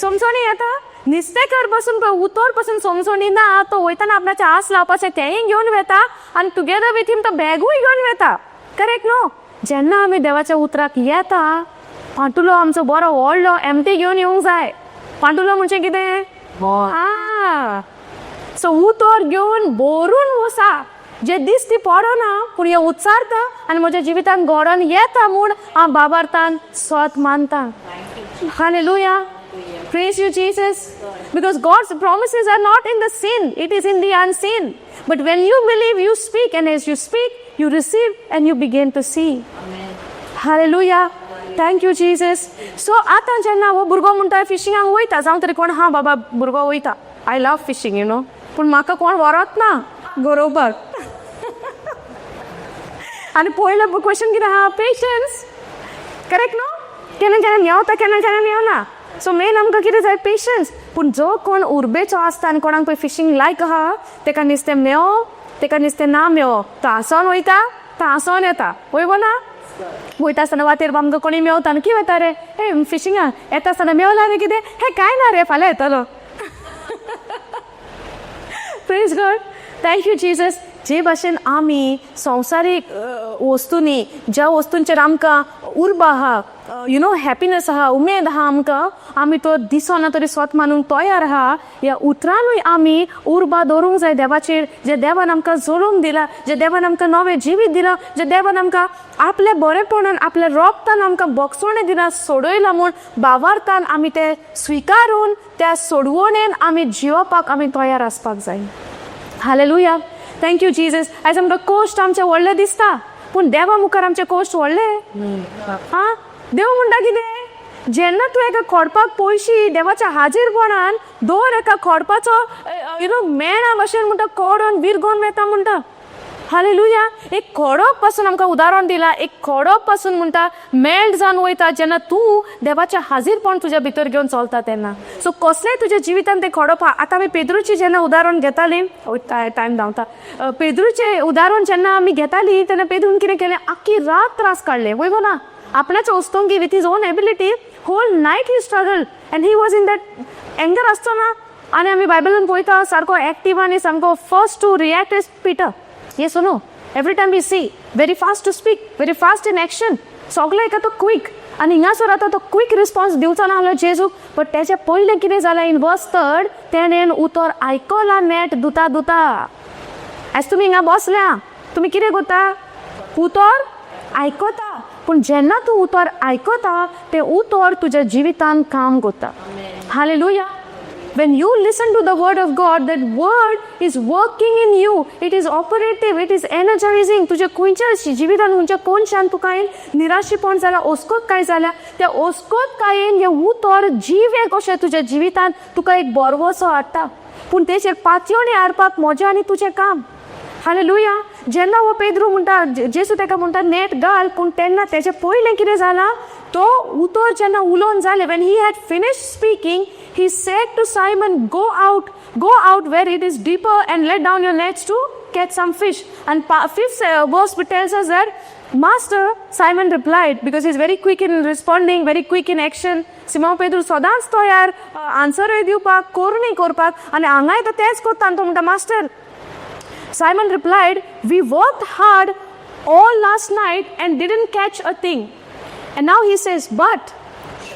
Speaker 1: समजोनी येता नुस्तेकार पासून उतर पासून समजोनी ना तो वयताना आपणाचें आस लावपाचें तेंय घेवन वेता आनी टुगेदर वीथ हिम तो बॅगूय घेवन वेता करेक्ट न्हू जेन्ना आमी देवाच्या उतराक येता पांटुलो आमचो बरो व्हडलो एमटी घेवन येवंक जाय. पांटुलो म्हणजे कितें? सो उतर घेवन भरून वसा. जे दीस ती पडना पूण हे उच्चारता आनी म्हज्या जिवितान घडोवन येता म्हूण हांव बाबार्थान स्वत मानता. Hallelujah. Praise you, Jesus. Because God's promises are not in the seen, it is in the unseen. But when you believe, you speak, and as you speak, you receive and you begin to see. Amen. Hallelujah. Thank you, Jesus. So आता जेन्ना हो भुरगो म्हणटा फिशिंगाक वयता, जावं तरी कोण हा बाबा भुरगो वयता. I love fishing, you know. पूण म्हाका कोण व्हरत ना गरोवपाक. आनी पयलो क्वेश्चन कितें आहा? पेशन्स. करेक्ट न्हू? केन्ना केन्ना मेवता, केन्ना केन्ना मेवना. सो मेन आमकां कितें जाय? पेशन्स. पूण जो कोण उर्बेचो आसता आनी कोणाक पळय फिशींग लायक आहा तेका नुस्तें मेळो, तेका नुस्तें ना मेळो, तो हांसोन वयता, तो हांसोन येता. वयबो ना? वयता आसतना वाटेर आमकां कोणी मेवता न्हू, कितें वयता रे? हे फिशिंगाक येता आसतना मेवला रे कितें? हे कांय ना रे, फाल्यां येतलो. Praise God. Thank you Jesus. जे भाशेन आमी संवसारीक वस्तूंनी, ज्या वस्तूंचेर आमकां उर्बा आहा, यू नो, हॅपिनस आहा, उमेद आहा आमकां, आमी तो दिसोना तरी स्वत मानूंक तयार आहा. ह्या उतरांनूय आमी उर्बा दवरूंक जाय देवाचेर, जे देवान आमकां जोडूंक दिला, जे देवान आमकां नवें जिवीत दिलां, जे देवान आमकां आपल्या बरेपणान, आपल्या रोगतान आमकां बोगसोणें दिलां, सोडयलां म्हूण भावार्थान आमी तें स्विकारून त्या सोडवणेन आमी जिवपाक आमी तयार आसपाक जाय. हालेलुया. Thank you Jesus. आयज आमकां कोश्ट आमचें व्हडलें दिसता, पूण देवा मुखार आमचें कोश्ट व्हडलें. हां, देव म्हणटा कितें? जेन्ना तूं एका खोडपाक पयशी देवाच्या हाजीरपणान दवर, एका खोडपाचो यू नो मेणा भाशेन म्हणटा कोडोन विरगोन वेता म्हणटा. हालेलुया. एक खोडोक पासून आमकां उदाहरण दिलां. एक खोडोक पासून म्हणटा मेल्ट जावन वयता जेन्ना तूं देवाचें हाजीरपण तुज्या भितर घेवन चलता तेन्ना. सो कसलेंय तुज्या जिवितान तें खोडोप आहा. आतां आमी पेद्रूची जेन्ना उदाहरण घेतालीं, टायम धांवता, पेद्रूचें उदाहरण जेन्ना आमी घेतालीं तेन्ना पेद्रून कितें केलें? आख्खी रात त्रास काडले. वयबो ना? आपणाचें उस्तोंगी with his own ability whole night he struggle and he was in that anger आसतो ना. आनी आमी बायबलान पळयता सारको एक्टीव आनी सामको first to react is Peter. Yes or no? Every time we see, very fast to speak, very fast in action. सगळें एका तो क्विक. आनी हिंगासर आतां तो क्विक रिस्पॉन्स दिवचो ना आसलो जेजूक. बट तेच्या पयलें कितें जालें? इन वर्स 3 तेणेन उतर आयकलां नेट दुता दुता. आयज तुमी हिंगा बसल्या, तुमी कितें करता? उतर आयकता. पूण जेन्ना तूं उतर आयकता तें उतर तुज्या जिवितान काम करता. Hallelujah. When you listen to the word of God, that word is working in you. It is operative. It is energizing. तुझ्या खंयच्या जिवितान खंयच्या कोणशान तुका निराशीपण जालां, ओस्कोत काय जाल्या, त्या ओस्कोत कायेन हे उतर जीव एक अशें तुज्या जिवितान तुका एक बरवसो हाडटा. पूण तेचेर पातयोनी हाडपाक म्हजें आनी तुजें काम. हालेलुया. जेन्ना हो पेद्रू म्हणटा, जेसू तेका म्हणटा नेट घाल, पूण तेन्ना तेचे पयलें कितें जालां? तो उतर जेन्ना उलोवन जालें, when he had finished speaking, he said to Simon, go out where it is deeper and let down your nets to catch some fish. And fifth verse tells us that Master, Simon replied, because he's very quick in responding, very quick in action. Simon Pedro सदांच तयार आन्सरूय दिवपाक, कोरूनय करपाक. आनी हांगाय तो तेंच करता आनी तो म्हणटा, master. Simon replied, we worked hard all last night and didn't catch a thing. And now he says, but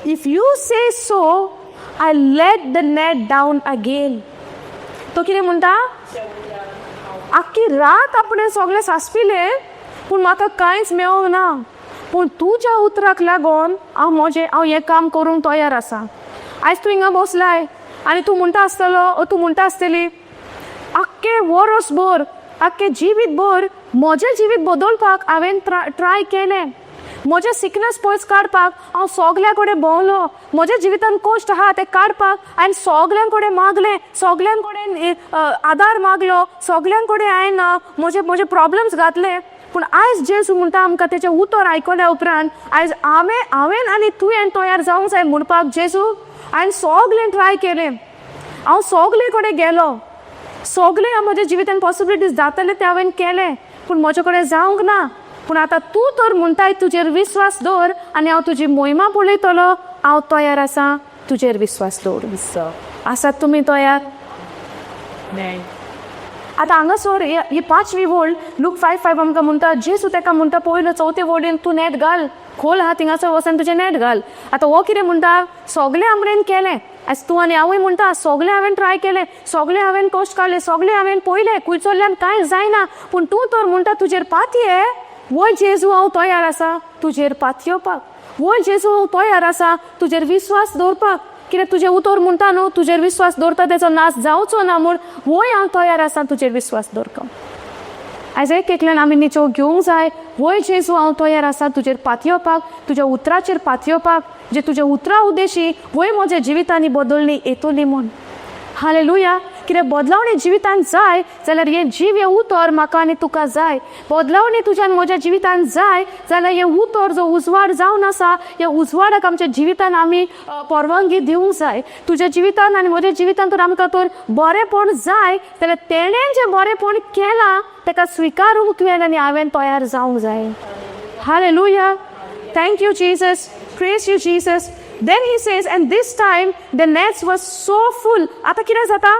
Speaker 1: if you say so, I'll let the net down again. तो कितें म्हणटा? आख्खी रात आपणें सगळें सासपिलें, पूण म्हाका कांयच मेळोंक ना. पूण तुज्या उतराक लागून हांव हें काम करूंक तयार आसा. आयज तूं हिंगा बसलाय आनी तूं म्हणटा आसतलो, तूं म्हणटा आसतली, आख्खे वर्सभर, आख्खे जिवीत भर म्हजें जिवीत बदलपाक हांवें ट्राय केलें. म्हजें सिकनेस पयस काडपाक हांव सगल्या कडेन भोंवलो. म्हज्या जिवितान कश्ट आहा तें काडपाक हांवें सगल्यां कडेन मागलें, सगल्यां कडेन आदार मागलो, सगल्यां कडेन हांवें म्हजे प्रॉब्लेम्स घातले. पूण आयज जेजू म्हणटा आमकां तेचें उतर आयकल्या उपरांत आयज हांवें आनी तुवें तयार जावंक जाय म्हणपाक, जेजू हांवें सगलें ट्राय केलें, हांव सगले कडेन गेलो, सगलें म्हज्या जिवितान पॉसिबिलिटीज जातले ते हांवें केलें, पूण म्हजे कडेन जावंक ना. पूण आतां तूं तर म्हणटाय तुजेर विश्वास दवर आनी हांव तुजी मोहिमा पळयतलो. हांव तयार आसां तुजेर विश्वास दवर. आसात तुमी तयार? आतां हांगासर ही 5वी वोळ लूक 5:5 आमकां म्हणटा जेजू ताका म्हणटा पयलो 4थ्या वोळेन तूं नेट घाल खोल आहा थिंगासर वचून तुजें नेट घाल. आतां हो कितें म्हणटा सगळें आमरेन केलें आयज तूं आनी हांवूय म्हणटा सगळें हांवें ट्राय केलें सगळें हांवें कश्ट काडलें सगळें हांवें पयलें कुयचोल्ल्यान कांय जायना पूण तूं तर म्हणटा तुजेर पातये वय जेजू हांव तयार आसा तुजेर पात येवपाक वय जेजू हांव तयार आसा तुजेर विश्वास दवरपाक कित्याक तुजें उतर म्हणटा न्हू तुजेर विश्वास दवरता तेचो नाश जावचो ना म्हूण वय हांव तयार आसा तुजेर विश्वास दवरपाक. आयज एक एकल्यान आमी निचो घेवंक जाय वय जेजू हांव तयार आसा तुजेर पात येवपाक तुज्या उतराचेर पात येवपाक जे तुज्या उतरा उद्देशी वय म्हज्या जिवितांनी बदलणी येतली म्हूण. हालेलुया. कित्याक बदलावणी जिवितांत जाय जाल्यार हें जीव हें उतर म्हाका आनी तुका जाय. बदलावणी तुज्यान म्हज्या जिवितांत जाय जाल्यार हें उतर जो उजवाड जावन आसा ह्या उजवाडाक आमच्या जिवितांत आमी परवानगी दिवंक जाय. तुज्या जिवितांत आनी म्हज्या जिवितांत तर आमकां तर बरेंपण जाय जाल्यार तेणें जें बरेंपण केलां ताका स्विकारूंक तुवें आनी हांवें तयार जावंक जाय. Hallelujah. Thank you Jesus. Praise you Jesus. Then he says, and this time the nets was so full. Ata kira jata?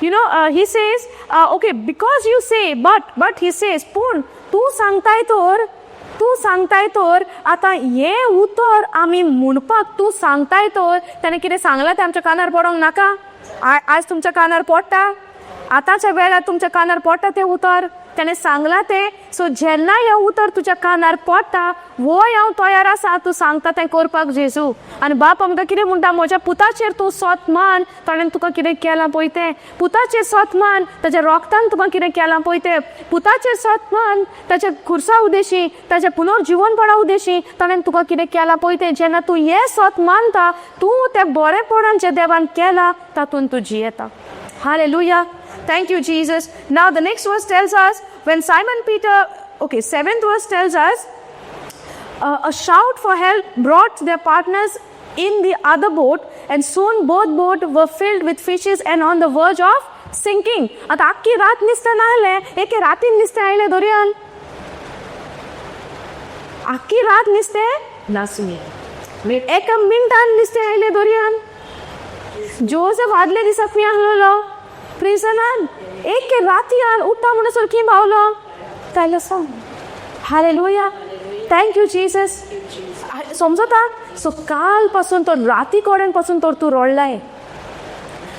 Speaker 1: You know, he says, okay, because you say, but he says, पूण तूं सांगताय तर आतां हें उतर आमी म्हणपाक तूं सांगताय तर ताणें कितें सांगलां तें आमच्या कानार पडोंक नाका. आयज तुमच्या कानार पडटा आतांच्या वेळार तुमच्या कानार पडटा तें उतर ताणें सांगलां तें. सो जेन्ना हें उतर तुज्या कानार पडटा वय हांव तयार आसा तूं सांगता तें करपाक जेजू. आनी बाप आमकां कितें म्हणटा म्हज्या पुताचेर तूं स्वत मान ताणें तुका कितें केलां पळय तें. पुताचेर स्वत मान ताच्या रोगतान तुका कितें केलां पळय तें. पुताचेर स्वत मान ताच्या खुर्सा उद्देशी ताच्या पुनर्जीवनपणा उद्देशी ताणें तुका कितें केलां पळय तें. जेन्ना तूं हें स्वत मानता तूं त्या बरेपणान जें देवान केलां तातूंत तूं जियेता. Hallelujah. Thank you, Jesus. Now the next verse tells us when Simon Peter, okay, 7th verse tells us a shout for help brought their partners in the other boat and soon both boats were filled with fishes and on the verge of sinking. आता आख्खी रात नुस्तें नाहलें एके रातीन नुस्तें आयलें दर्यान. आख्खी रात नुस्तें नासलें एका मिनटान नुस्तें आयलें दर्यान. जोसेफ आदले दिसा खंय आसलेलो प्रिजनान एक रातीयान उठ्ठा म्हणसर खंय पावलो तायलो सांग. हालेलुया. Thank you Jesus. समजता. सो काल पासून तो राती कडेन पासून तर तूं रडलाय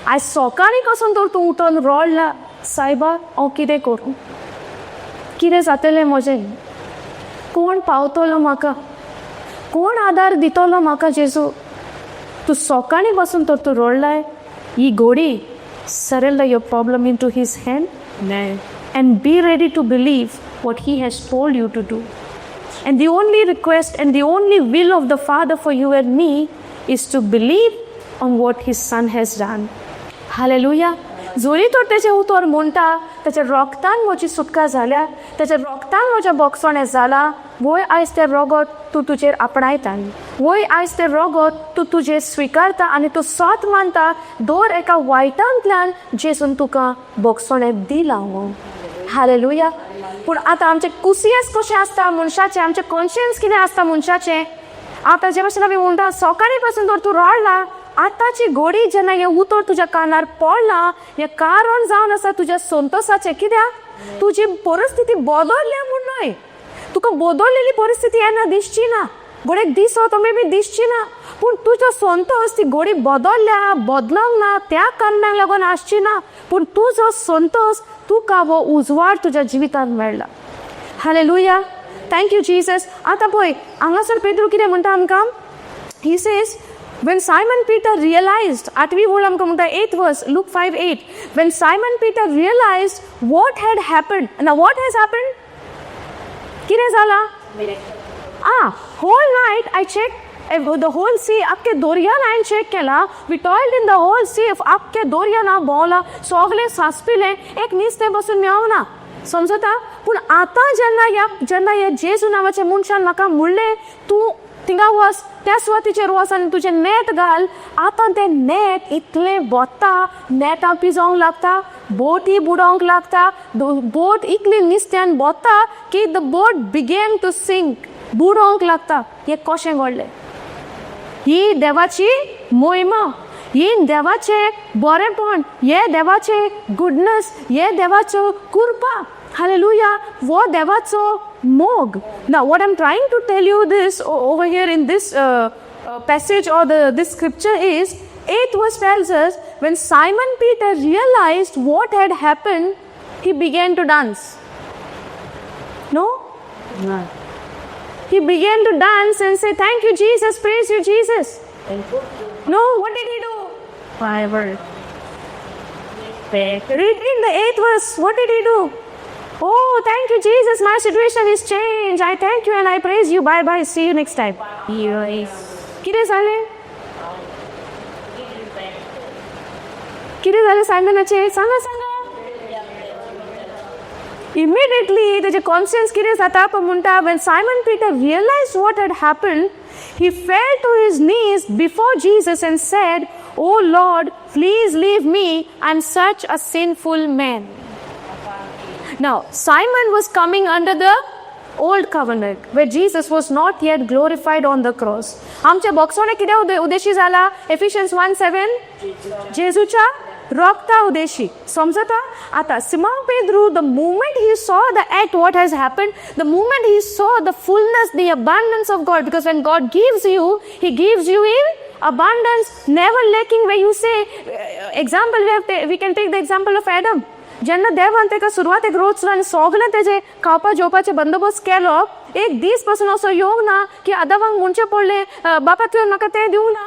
Speaker 1: आयज सकाळी पासून तर तूं उठून रडला सायबा हांव कितें करूं कितें जातलें म्हजें कोण पावतलो म्हाका कोण आदार दितलो म्हाका जेजू. तूं सकाळी पासून तर तूं रडलाय ही घोडी surrender your problem into his hand and be ready to believe what he has told you to do. And the only request and the only will of the Father for you and me is to believe on what his son has done. Hallelujah. जोरी तो तेजे उतर म्हणटा तेच्या रोगतान म्हजी सुटका जाल्या तेच्या रोगतान म्हज्या बोगसोणें जाला वय आयज तें रोगत तूं तुजेर आपणायता वय आयज तें रोगत तूं तुजेर स्विकारता आनी तूं सोत मानता दर एका वायटांतल्यान जेजून तुका बोगसोणें दिलां. हालेलुया. पूण आतां आमचें कुसियेंस कशें आसता मनशाचें आमचें कॉन्शियन्स कितें आसता मनशाचें. आतां जे भाशेन आमी म्हणटा सकाळी पासून तर तूं रडला आतांची घोडी जेन्ना हें उतर तुज्या कानार पडलां हें कारण जावन आसा तुज्या संतोशाचें. कित्याक तुजी परिस्थिती बदलल्या म्हूण न्हय तुका बदललेली परिस्थिती येना दिसची ना घोडेक दीस तो मे बी दिसची ना पूण तुजो संतोश ती घोडी बदलल्या बदलूंक ना त्या कारणाक लागून आसची ना पूण तुजो संतोश तुका वो उजवाड तुज्या जिवितांत मेळ्ळा. हालेलुया. Thank you Jesus. आतां पळय हांगासर पेद्रू कितें म्हणटा आमकां. He says when Simon Peter realized, 8वी वोळ आमकां म्हणटा 8th verse, Luke 5:8, when Simon Peter realized what had happened. Now what has happened? कितें जालां? whole night I checked the whole sea. आख्खे दर्यान हांवें चेक केला. We toiled in the whole sea. आख्खे दर्यान हांव भोंवला सगळें सांसपिलें एक नुस्तें बसून मेळना. समजता. पूण आतां जेन्ना हे जेजू नांवाच्या मनशान म्हाका म्हणलें तूं थिंगा वच त्या सुवातीचेर वच आनी तुजें नेट घाल. आतां तें नेट इतलें बोत्ता नेटां पिजोंक लागता बोटी बुडोवंक लागता बोट इतली नुस्त्यान बोत्ता की the boat began to sink बुडोवंक लागता. हें कशें घडलें. ही देवाची मोहिमा हे देवाचे बरेपण, हे देवाचे गुडनेस, हे देवाचो कृपा. Hallelujah. वो देवाचो मोग. Now what I'm trying to tell you this over here in this passage or this scripture is 8th verse tells us when Simon Peter realized what had happened, he began to dance. No? He began to dance and say, "Thank you, Jesus. Praise you, Jesus." No, what did he do?
Speaker 2: Fiber.
Speaker 1: Read in the 8th verse. What did he do? Oh, thank you, Jesus. My situation is changed. I thank you and I praise you. Bye bye. See you next time. किती झाले? किती झाले सायमनाचे? सांगा सांगा. Immediately त्याचे conscience किती जाता तो म्हणता when Simon Peter realized what had happened, he fell to his knees before Jesus and said, "Oh Lord, please leave me. I'm such a sinful man." Now, Simon was coming under the old covenant where Jesus was not yet glorified on the cross. आमच्या बॉक्सोने किती उद्देशी झाला? Ephesians 1:7 जेजूच्या रक्ता उद्देशी. समजता? आता Simon Pedro, the moment he saw the act, what has happened, the moment he saw the fullness, the abundance of God, because when God gives you, He gives you in abundance, never lacking. Where you say, example, we can take the example of Adam. जेन्ना देवान तेका सुरवातेक रोज सगळें तेजे खावपा जेवपाचे बंदोबस्त केलो, एक दीस पासून असो येवंक ना की आदावांक म्हणचे पडले, बापा तुवें म्हाका तें दिवं ना,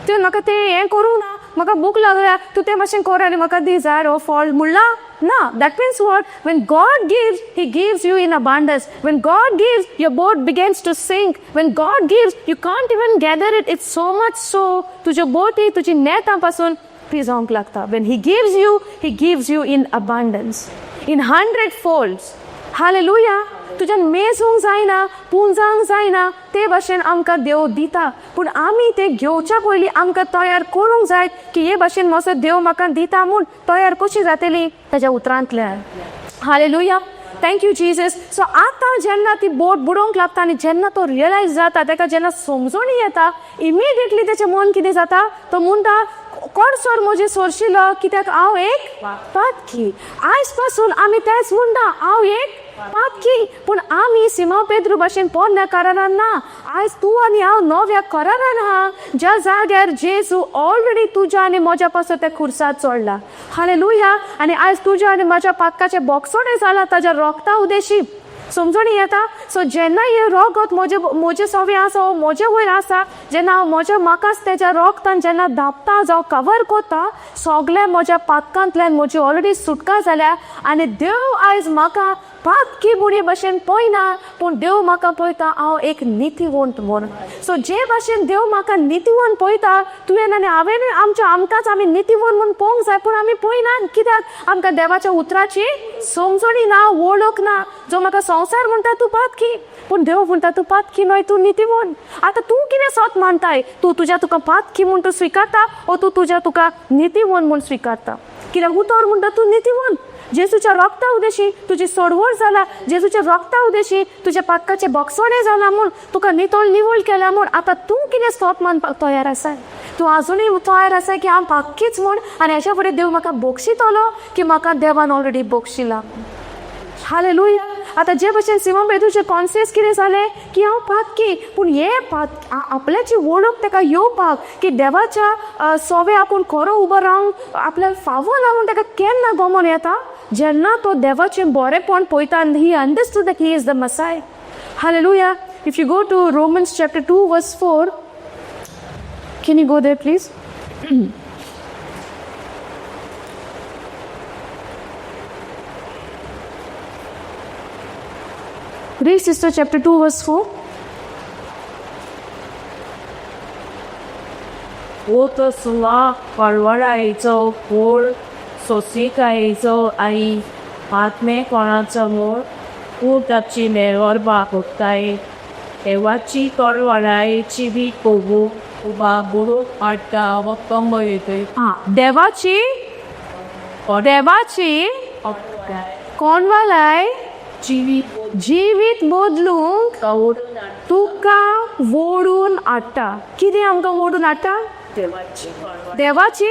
Speaker 1: तुवें म्हाका तें हें करूं ना, म्हाका भूक लागल्या, तूं तें मातशें कर आनी म्हाका दी झाड हो फळ म्हणला ना. That means what? when God gives, He gives you in abundance. When God gives, your boat begins to sink. When God gives, you can't even gather it. It's so much so तुज्यो बोटी तुजी नेटांपासून पिजोंक लागता. When He gives you in abundance, in 100 folds. Hallelujah. तुज्यान मेजूंक जायना, पुंजांक जायना, ते भाशेन आमकां देव दिता. पूण आमी ते घेवच्या पयलीं आमकां तयार करूंक जाय की हे भाशेन मातसो देव म्हाका दिता म्हूण तयार कशी जातली ताच्या उतरांतल्यान. Hallelujah. Thank you Jesus. So आतां जेन्ना ती बोट बुडोवंक लागता आनी जेन्ना तो रियलायज जाता, ताका जेन्ना समजून येता, इमिडिएटली तेचें मन कितें जाता? तो म्हणटा, कोण सर म्हजे सोरशिलो, कित्याक हांव एक पातकी. आयज पासून आमी तेंच म्हणटा, हांव एक पातकी. पूण आमी सिमोन पेद्रू भाशेन पोरण्या करारान ना. आयज तूं आनी हांव नव्या करारान आहा, ज्या जाग्यार जेजू ऑलरेडी तुज्या आनी म्हज्या पासून त्या खुर्सार चडला. हालेलुया. आनी आयज तुज्या आनी म्हज्या पातकाचे बॉक्सोडे जाला ताज्या रोगता उद्देशी. समजून येता? सो जेन्ना हे रोगत म्हजे सवे आसा, म्हजे वयर आसा, जेन्ना हांव म्हज्या म्हाकाच तेज्या रोगतान जेन्ना धांपता जावं कवर करता, सगळ्या म्हज्या पातकांतल्यान म्हजी ऑलरेडी सुटका जाल्या. आनी देव आयज म्हाका पातकी बुडी भाशेन पळयना, पूण देव म्हाका पळयता हांव एक नितीवंत म्हूण. सो जे भाशेन देव म्हाका नितीवंत पळयता, तुवें आनी हांवें आमकांच आमी नितीवंत म्हूण पळोवंक जाय, पूण आमी पळयना. कित्याक? आमकां देवाच्या उतराची समजणी ना, वळख ना. जो म्हाका संवसार म्हणटा तूं पातकी, पूण देव म्हणटा तूं पातकी न्हय, तूं नितीवंत. आतां तूं कितें सोत मानताय? तुका पातकी म्हूण तूं स्विकारता, ओ तुका नितीवंत म्हूण स्विकारता? कित्याक उतर म्हणटा तूं नितीवंत. जेजूच्या रोगता उद्देशी तुजी सोडवण जाला, जेजूच्या रोगता उद्देशी तुज्या पातकाचे बॉक्सोडे जाला म्हूण, तुका निवळ केला म्हूण. आतां तूं कितें सोत मानपाक तयार आसाय? तूं आजुनूय तयार आसाय की हांव पातकीच म्हूण, आनी हेच्या फुडें देव म्हाका बोगशितलो की म्हाका देवान ऑलरेडी बोगशिला? हालेलुया. आतां जे भशेन सिमोन पेद्रूचे कॉन्शियस कितें जालें की हांव पातकी, पूण हे आपल्याची वळख ताका येवपाक की देवाच्या सोवे आपूण खरो उबो रावंक आपल्याक फावो ना म्हूण ताका केन्ना गमन येता? जेन्ना तो देवाचें बरेपण पळयता. He understood that he is the messiah. Hallelujah. If you go to Romans chapter 2 verse 4, can you go there please? Read sister chapter 2 verse 4.
Speaker 2: 오토스와 왈왈아이죠 볼 소시가이죠 아이 아트메 권하점을 우답지 매월 바꾸다이 에와치 떨와라이 집이 보고 우바 무릎 알다 어떤 거이들
Speaker 1: देवाची कोण वालाय? जिवीत बदलूंक तुका ओडून हाडटा. कितें आमकां ओडून हाडटा? देवाची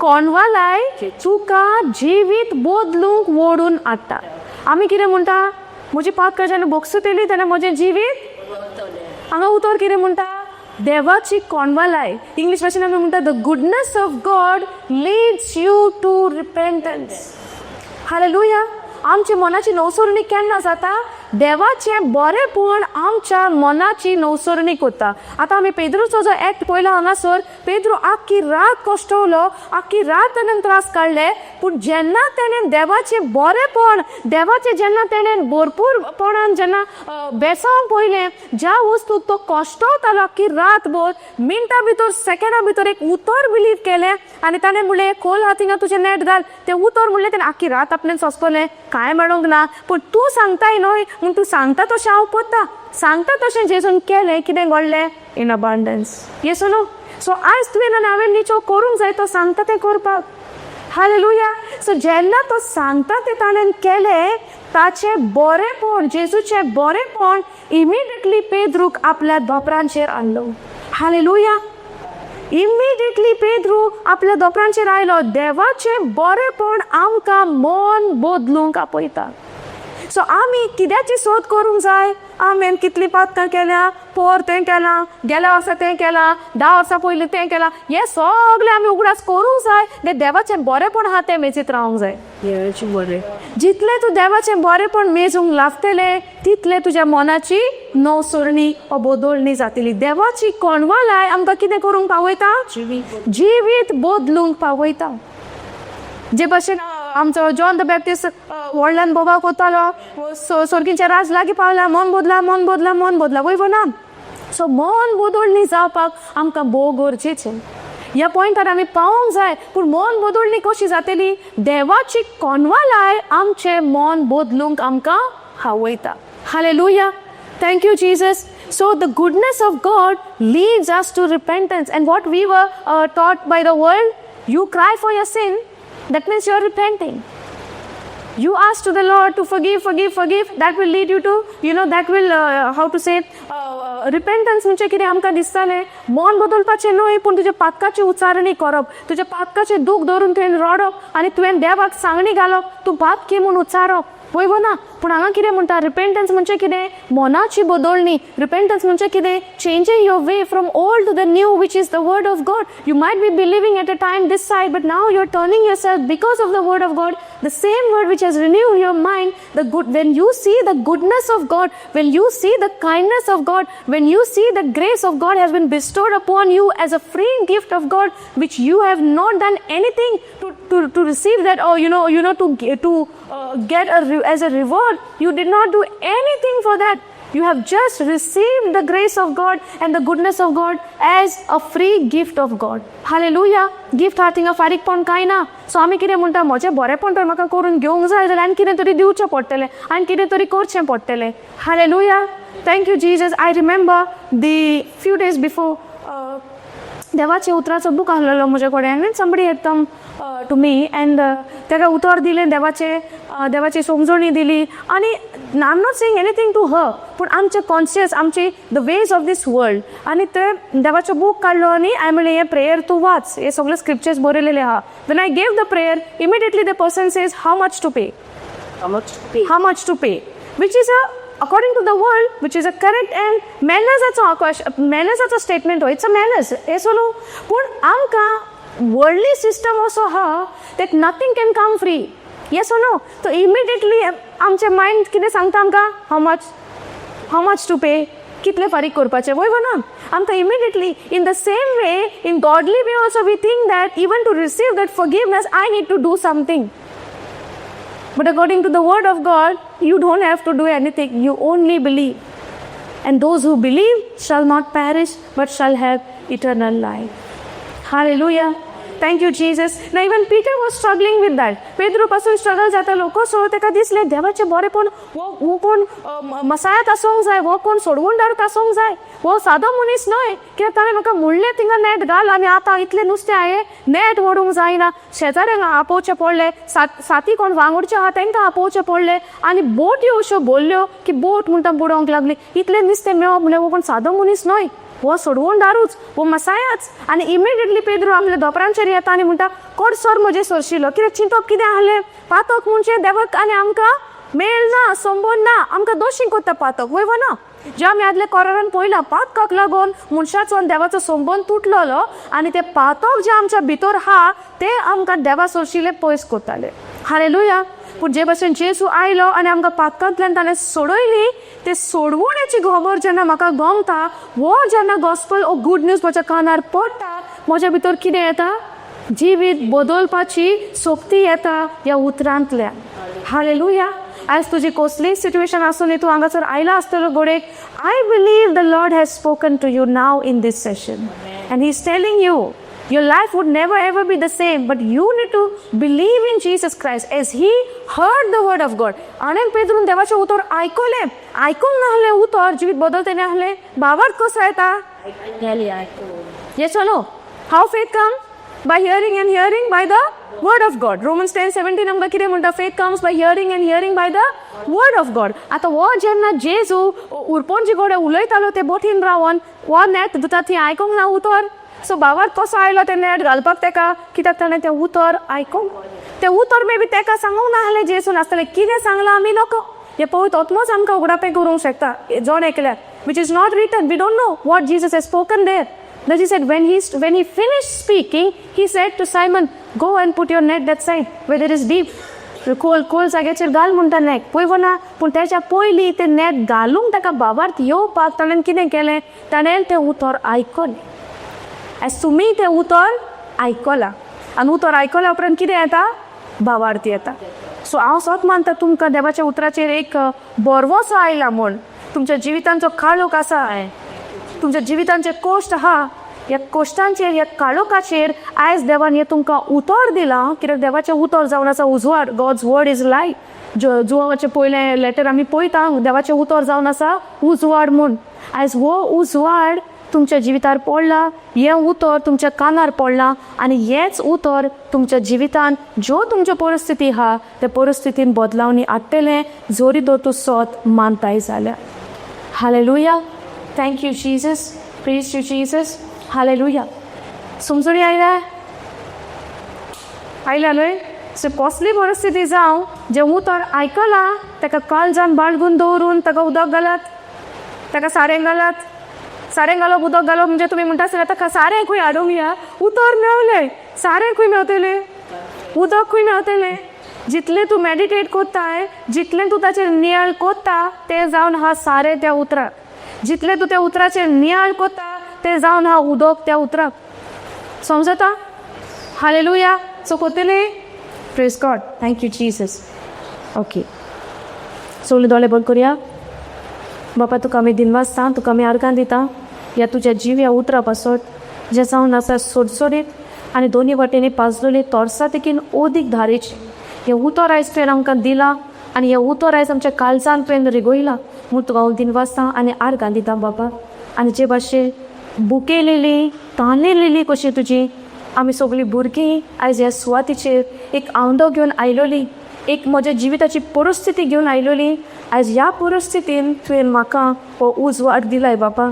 Speaker 1: कोणवालाय तुका जिवीत बदलूंक ओडून हाडटा. आमी कितें म्हणटा, म्हजी पातकां जेन्ना बोगसूतली तेन्ना म्हजें जिवीत, हांगा उतर कितें म्हणटा, देवाची कोणवालाय. इंग्लीश भाशेन आमी म्हणटा the goodness of God leads you to repentance. Hallelujah. आमची मनाची नवसरणी केन्ना जाता, देवाचें बरेंपण आमच्या मनाची नवसरणी करता. आतां आमी पेद्रूचो जो एक्ट पळयलो हांगासर, पेद्रू आख्खी रात कश्टवलो, आख्खी रात ताणें त्रास काडले, पूण जेन्ना ताणें देवाचें बरेंपण, देवाचें जेन्ना ताणें भरपूरपणान जेन्ना बेसावंक पळयलें, ज्या वस्तूक तो कश्टवतालो आख्खी रातभर, मिनटां भितर सेकंडां भितर एक उतर बिलीव केलें आनी ताणें म्हणलें खोल हात हिंगा तुजें नेट घाल. तें उतर म्हणलें ताणें आख्खी रात आपणें सोंसपलें, कांय मेळोंक ना. पूण तूं सांगताय न्हय म्हूण तूं सांगता तशें हांव पत्ता, सांगता तशें जेजून केलें, कितें घडलें, इन अबांडन्स. Yes no. सो आयज तुवें आनी हांवें निचो करूंक जाय तो सांगता तें करपाक. हालेलुया. सो जेन्ना तो सांगता तें ताणें केलें, ताचें बरेंपण, जेजूचें बरेंपण इमिडिएटली पेद्रूक आपल्या दोपरांचेर हाडलो. हालेलुया. इमिडिएटली पेद्रू आपल्या दोपरांचेर आयलो. देवाचें बरेंपण आमकां मन बदलूंक आपयता. सो आमी कित्याची सोद करूंक जाय. आमेन कितलीं पातकां केल्या, पोर तें केलां, गेल्या वर्सा तें केलां, 10 वर्सां पयलीं तें केलां, हें सगळें आमी उगडास करूंक जाय. तें देवाचें बरेंपण आहा तें मेजीत रावंक जाय. जितलें तूं देवाचें बरेंपण मेजूंक लागतलें, तितलें तुज्या मनाची नवसरणी वा बदलणी जातली. देवाची कोणवालाय आमकां कितें करूंक पावयता, जिवीत बदलूंक पावयता. जे भशेन आमचो जॉन द बॅप्टिस्ट व्हडल्यान बोबाव कोत्तालो, सर्गीचें राज लागीं पावलां, मन बदला, मन बदला, मन बदला, वयव ना. सो मन बदलणी जावपाक आमकां भोव गरजेचें. ह्या पॉयंटार आमी पावोंक जाय. पूण मन बदलणी कशी जातली, देवाची कोणवालाय आमचें मन बदलूंक आमकां हावयता. Hallelujah. Thank you, Jesus. So the goodness of God leads us to repentance. And what we were taught by the world, you cry for your sin, that means you're repenting. You ask to the Lord to forgive, forgive, forgive. That will lead you to, that will, how to say, repentance म्हणजे कितें आमकां दिसतालें, मन बदलपाचें न्हय, पूण तुज्या पातकाची उच्चारणी करप, तुज्या पातकाचें दूख धरून तुवें रडप आनी तुवें देवाक सांगणी घालप, तूं पातकी म्हूण उच्चारप, वयव ना. पूण हांगा कितें म्हणटा, रिपेंटन्स म्हणजे कितें, मनाची बदलणी. रिपेंटन्स म्हणजे कितें, changing your way from old to the new, which is the word of God. You might be believing at a time this side, but now you are turning yourself because of the word of God, the same word which has renewed your mind. When you see the goodness of God, when you see the kindness of God, when you see the grace of God has been bestowed upon you as a free gift of God, which you have not done anything to receive that, or to get as a reward. You did not do anything for that. You have just received the grace of God and the goodness of God as a free gift of God. Hallelujah. Gift हा थिंगा फारीकपण कांय ना. सो आमी कितें म्हणटा, म्हजें बरेंपण तर म्हाका करून घेवंक जाय जाल्यार आनी कितें तरी दिवचें पडटलें, आनी कितें तरी करचें पडटलें. Hallelujah. Thank you Jesus. I remember the few days before देवाचे उतराचो बूक आहलेलो म्हजे कडेन, and somebody had come to me and ताका उतर दिलें, देवाची समजणी दिली. आनी I am not saying anything to her, पूण आमचे कॉन्शियस, आमची the ways of this world. आनी ते देवाचो बूक काडलो आनी हांवें म्हणलें हें प्रेयर तूं वाच, हे सगळे स्क्रिप्चर्स बरयलेले आहा. When I gave the prayer, immediately the person says how much to pay, how much to pay, which is according to the world, which is a correct and manners statement. It's a manners. Esolo. But amka worldly system also ha that nothing can come free. Yes or no? So immediately amche mind kide sangta amka how much to pay, कितले फारीक करपाचे, वयव ना. आमकां immediately in the same way, in godly way also we think that even to receive that forgiveness I need to do something. But according to the word of God, you don't have to do anything. You only believe. And those who believe shall not perish, but shall have eternal life. Hallelujah. Thank you, Jesus. Now even Peter was struggling with that. Pedro पासून struggle जाता लोक, सो तेका दिसलें देवाचें बरेंपण वो कोण मसायात आसूंक जाय, वो कोण सोडवून धाडत आसूंक जाय, वो सादो मनीस न्हय. कित्याक ताणें म्हाका म्हणलें थिंगा नेट घाल, आनी आतां इतलें नुस्तें हांवें नेट व्हरूंक जायना, शेजाऱ्यांक आपोवचें पडलें, साथी कोण वांगडचे आहा तांकां आपोवचें पडलें, आनी बोट ह्यो अश्यो बोल्ल्यो की बोट म्हणटा बुडोवंक लागली. इतलें नुस्तें मेळप म्हणल्यार वो कोण सादो मनीस न्हय. हो सोडवून दारूच हो मसायाच. आनी इमिडिएटली पेद्रू आपल्या दोपरांचेर येता आनी म्हणटा कोण सर म्हजे सोरशिलो कित्याक चिंतप कितें आहलें पातक म्हणजे देवाक आनी आमकां मेळ ना संबोध ना आमकां दोशीं कोत्ता पातक वय ना. जे आमी आदले कोरारान पळयलां पातकाक लागून मनशाचो आनी देवाचो संबंद तुटलेलो आनी ते पातक जे आमच्या भितर हा ते आमकां देवा सोरशिले पयस कोत्ताले. हालेलुया. पूण जे भाशेन जेजू आयलो आनी आमकां पातकांतल्यान ताणें सोडयली ते सोडवण्याची खबर जेन्ना म्हाका गोमता हो जेन्ना गॉस्पल ओ गूड न्यूज म्हज्या कानार पडटा म्हज्या भितर कितें येता जिवीत बदलपाची सोबती येता ह्या उतरांतल्यान. हालेलुया. आयज तुजी कसलीय सिट्युएशन आसूं न्ही तूं हांगासर आयला आसतलो घोडेक I believe the Lord has spoken to you now in this session and he is telling you your life would never ever be the same, but you need to believe in Jesus Christ as he heard the word of God. अनेक पेद्रून देवाचे उतर आयकले आयकूंक नाहले उतर जिवीत बदलते नाहले बाबात कसो येता yes or no? How faith come? By hearing and hearing by the word of God. Romans 10:17 आमकां कितें म्हणटा faith comes by hearing and hearing by the word of God. आतां हो जेन्ना जेजू उरपोनजी घोडे उलयतालो ते बोटीन रावन हो नेट दिता थंय आयकूंक ना उतर सो बाबार कसो आयलो ते नेट घालपाक तेका कित्याक ताणें तें उतर आयकूंक तें उतर मे बी तेका सांगूंक नाहलें जेजून आसतलें कितें सांगलां आमी लोक हे पळयत आत्मोच आमकां उगडापें करूंक शकता जोण एकल्याक which is not written. We don't know what Jesus has spoken there. That he said when he finished speaking he said to Simon go and put your net that side where there is deep. खोल जाग्याचेर घाल म्हणटा net पळय ना पूण तेच्या पयलीं तें नेट घालूंक ताका बाबार्थ येवपाक ताणें कितें केलें ताणें तें उतर आयकलें. एस तुमी तें उतर आयकलां आनी उतर आयकल्या उपरांत कितें येता भावार्थ येता. सो हांव सोत मानता तुमकां देवाच्या उतराचेर एक बरवोसो आयला म्हूण तुमच्या जिवितांचो काळोख आसा तुमच्या जिवितांचे कोश्ट आहा ह्या कोश्टांचेर ह्या काळोखाचेर आयज देवान हें तुमकां उतर दिलां कित्याक देवाचें उतर जावन आसा उजवाड. God's word is light. जुवाचे पयलें लेटर आमी पळयता देवाचें उतर जावन आसा उजवाड म्हूण. आयज हो उजवाड तुमच्या जिवितार पडला हें उतर तुमच्या कानार पडलां आनी हेंच उतर तुमच्या जिवितान ज्यो तुमच्यो परिस्थिती आहा त्या परिस्थितीन बदलावणी हाडटलें जोरी दो तूं सोत मानताय जाल्यार. Hallelujah. Thank you Jesus. Praise you Jesus. Hallelujah. समजणी आयल्या न्हय. सो कसली परिस्थिती जावं जें उतर आयकलां ताका काळजान बाळगून दवरून ताका उदक घालात ताका सारें घालात. सारें घालप उदक घालप म्हणजे तुमी म्हणटा आसतना ताका सारें खंय हाडूंक या उतर मेवलें सारें खंय मेवतलें उदक खंय मेवतलें. जितलें तूं मेडिटेट कोत्ताय जितलें तूं ताचेर नियाळ कोत्ता तें जावन हा सारें त्या उतराक. जितलें तूं त्या उतराचेर नियाळ कोत्ता तें जावन हा उदक त्या उतराक. समजता. हालेलुया. सो कोत्तलें. Praise God. Thank you Jesus. Okay सगळीं दोळे बंद करुया. बापा तुका आमी दिनवासता तुका आमी आर्गां दिता ह्या तुज्या जीव ह्या उतरा पासत जे जावन आसा सोडसोडीत आनी दोनी वाटेनी पाजलेली तोर्सा तेकीन ओदीक धारेची हें उतर आयज तुवें आमकां दिलां आनी हें उतर आयज आमच्या काळजान तुवें रिगोयलां म्हूण तुका हांव दिनवासता आनी आर्गां दिता बाबा. आनी जे भाशेन बुकेलेली ताणलेली कशी तुजी आमी सगळीं भुरगीं आयज ह्या सुवातीचेर एक आवंडो घेवन आयलोली एक म्हज्या जिविताची परिस्थिती घेवन आयलोली. आयज ह्या परिस्थितीन तुवें म्हाका हो उजवाड दिलाय बाबा.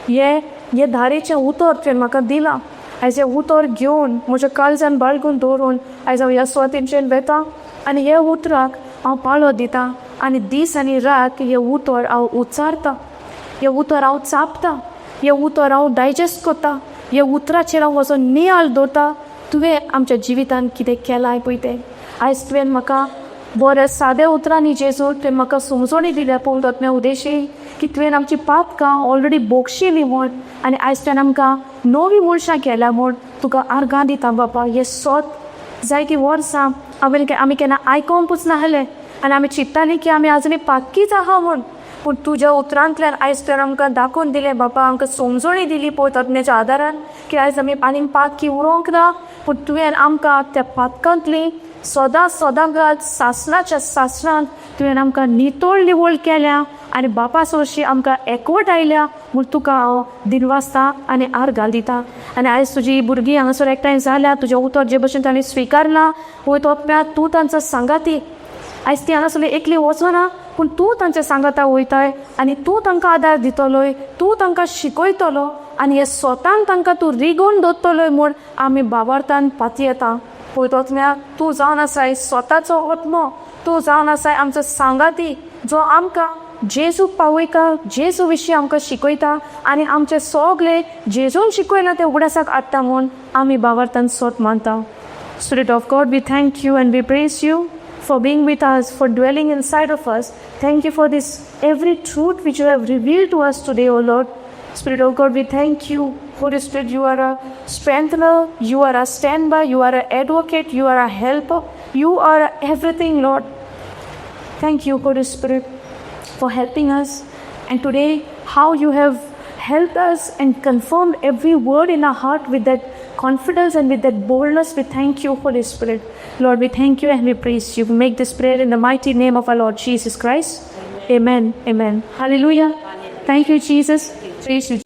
Speaker 1: हे धारेचें उतर तुवें म्हाका दिलां. आयज हें उतर घेवन म्हज्या काळजान बाळगून दवरून आयज हांव ह्या सुवातींचेर वेता आनी हे उतराक हांव पाळो दिता आनी दीस आनी रात हें उतर हांव उच्चारता हें उतर हांव चापता हें उतर हांव डायजेस्ट कोत्ता हे उतराचेर हांव वचून नियाळ दवरता. तुवें आमच्या जिवितान कितें केलाय पळय तें आयज तुवें म्हाका बरें सादें उतरांनी जेजू तुवें म्हाका समजणी दिल्या पळोवतात उद्देशी की तुवें आमची पातकां ऑलरेडी बोगशिलीं म्हूण आनी आयज तुवें आमकां नवीं मनशां केल्या म्हूण तुका आर्गां दिता बाबा. हें सोत जाय की वर्सां आमी केन्ना आयकोंकूच नाहलें आनी आमी चिंत्तालीं की आमी आजुनी पाक्कीच आहा म्हूण पूण तुज्या उतरांतल्यान आयज तुवें आमकां दाखोवन दिलें बाबा आमकां समजणी दिली पळयतात आदारान की आयज आमी आनीक पातकी उरोवंक ना पूण तुवें आमकां त्या पातकांतली सदांच सासणाच्या सासणांत तुवें आमकां नितोळ निवळ केल्या आनी बापा सोशी आमकां एकवट आयल्या म्हूण तुका हांव दिनवासता आनी आर्गां दिता. आनी आयज तुजी भुरगीं हांगासर एकठांय जाल्या तुजें उतर जे भशेन तांणी स्विकारलां वय तोप्यात तूं तांचो सांगाती. आयज ती हांगासर एकली वचना पूण तूं तांच्या सांगाता वयताय आनी तूं तांकां आदार दितलोय, तूं तांकां शिकयतलो आनी हे स्वतान तांकां तूं रिगोवन दवरतलोय म्हूण आमी बाबार्थान पाती येता. पळयतोत्म्या तूं जावन आसाय स्वताचो ओत्मो, तूं जावन आसाय आमचो सांगाती जो आमकां जेजू पावयता, जेजू विशीं आमकां शिकयता आनी आमचे सोगले जेजून शिकयला ते उगडासाक हाडटा म्हूण आमी बाबार्थान सोत मानता. Spirit of God, we thank you and we praise you for being with us, for dwelling inside of us. Thank you for this every truth which you have revealed to us today, O Lord. Spirit of God, we thank you. Holy Spirit, you are a strengthener, you are a standby, you are an advocate, you are a helper, you are everything, Lord. Thank you, Holy Spirit, for helping us. And today, how you have helped us and confirmed every word in our heart with that confidence and with that boldness. We thank you, Holy Spirit. Lord, we thank you and we praise you. We make this prayer in the mighty name of our Lord Jesus Christ. Amen. Amen. Hallelujah. Thank you, Jesus. Praise you.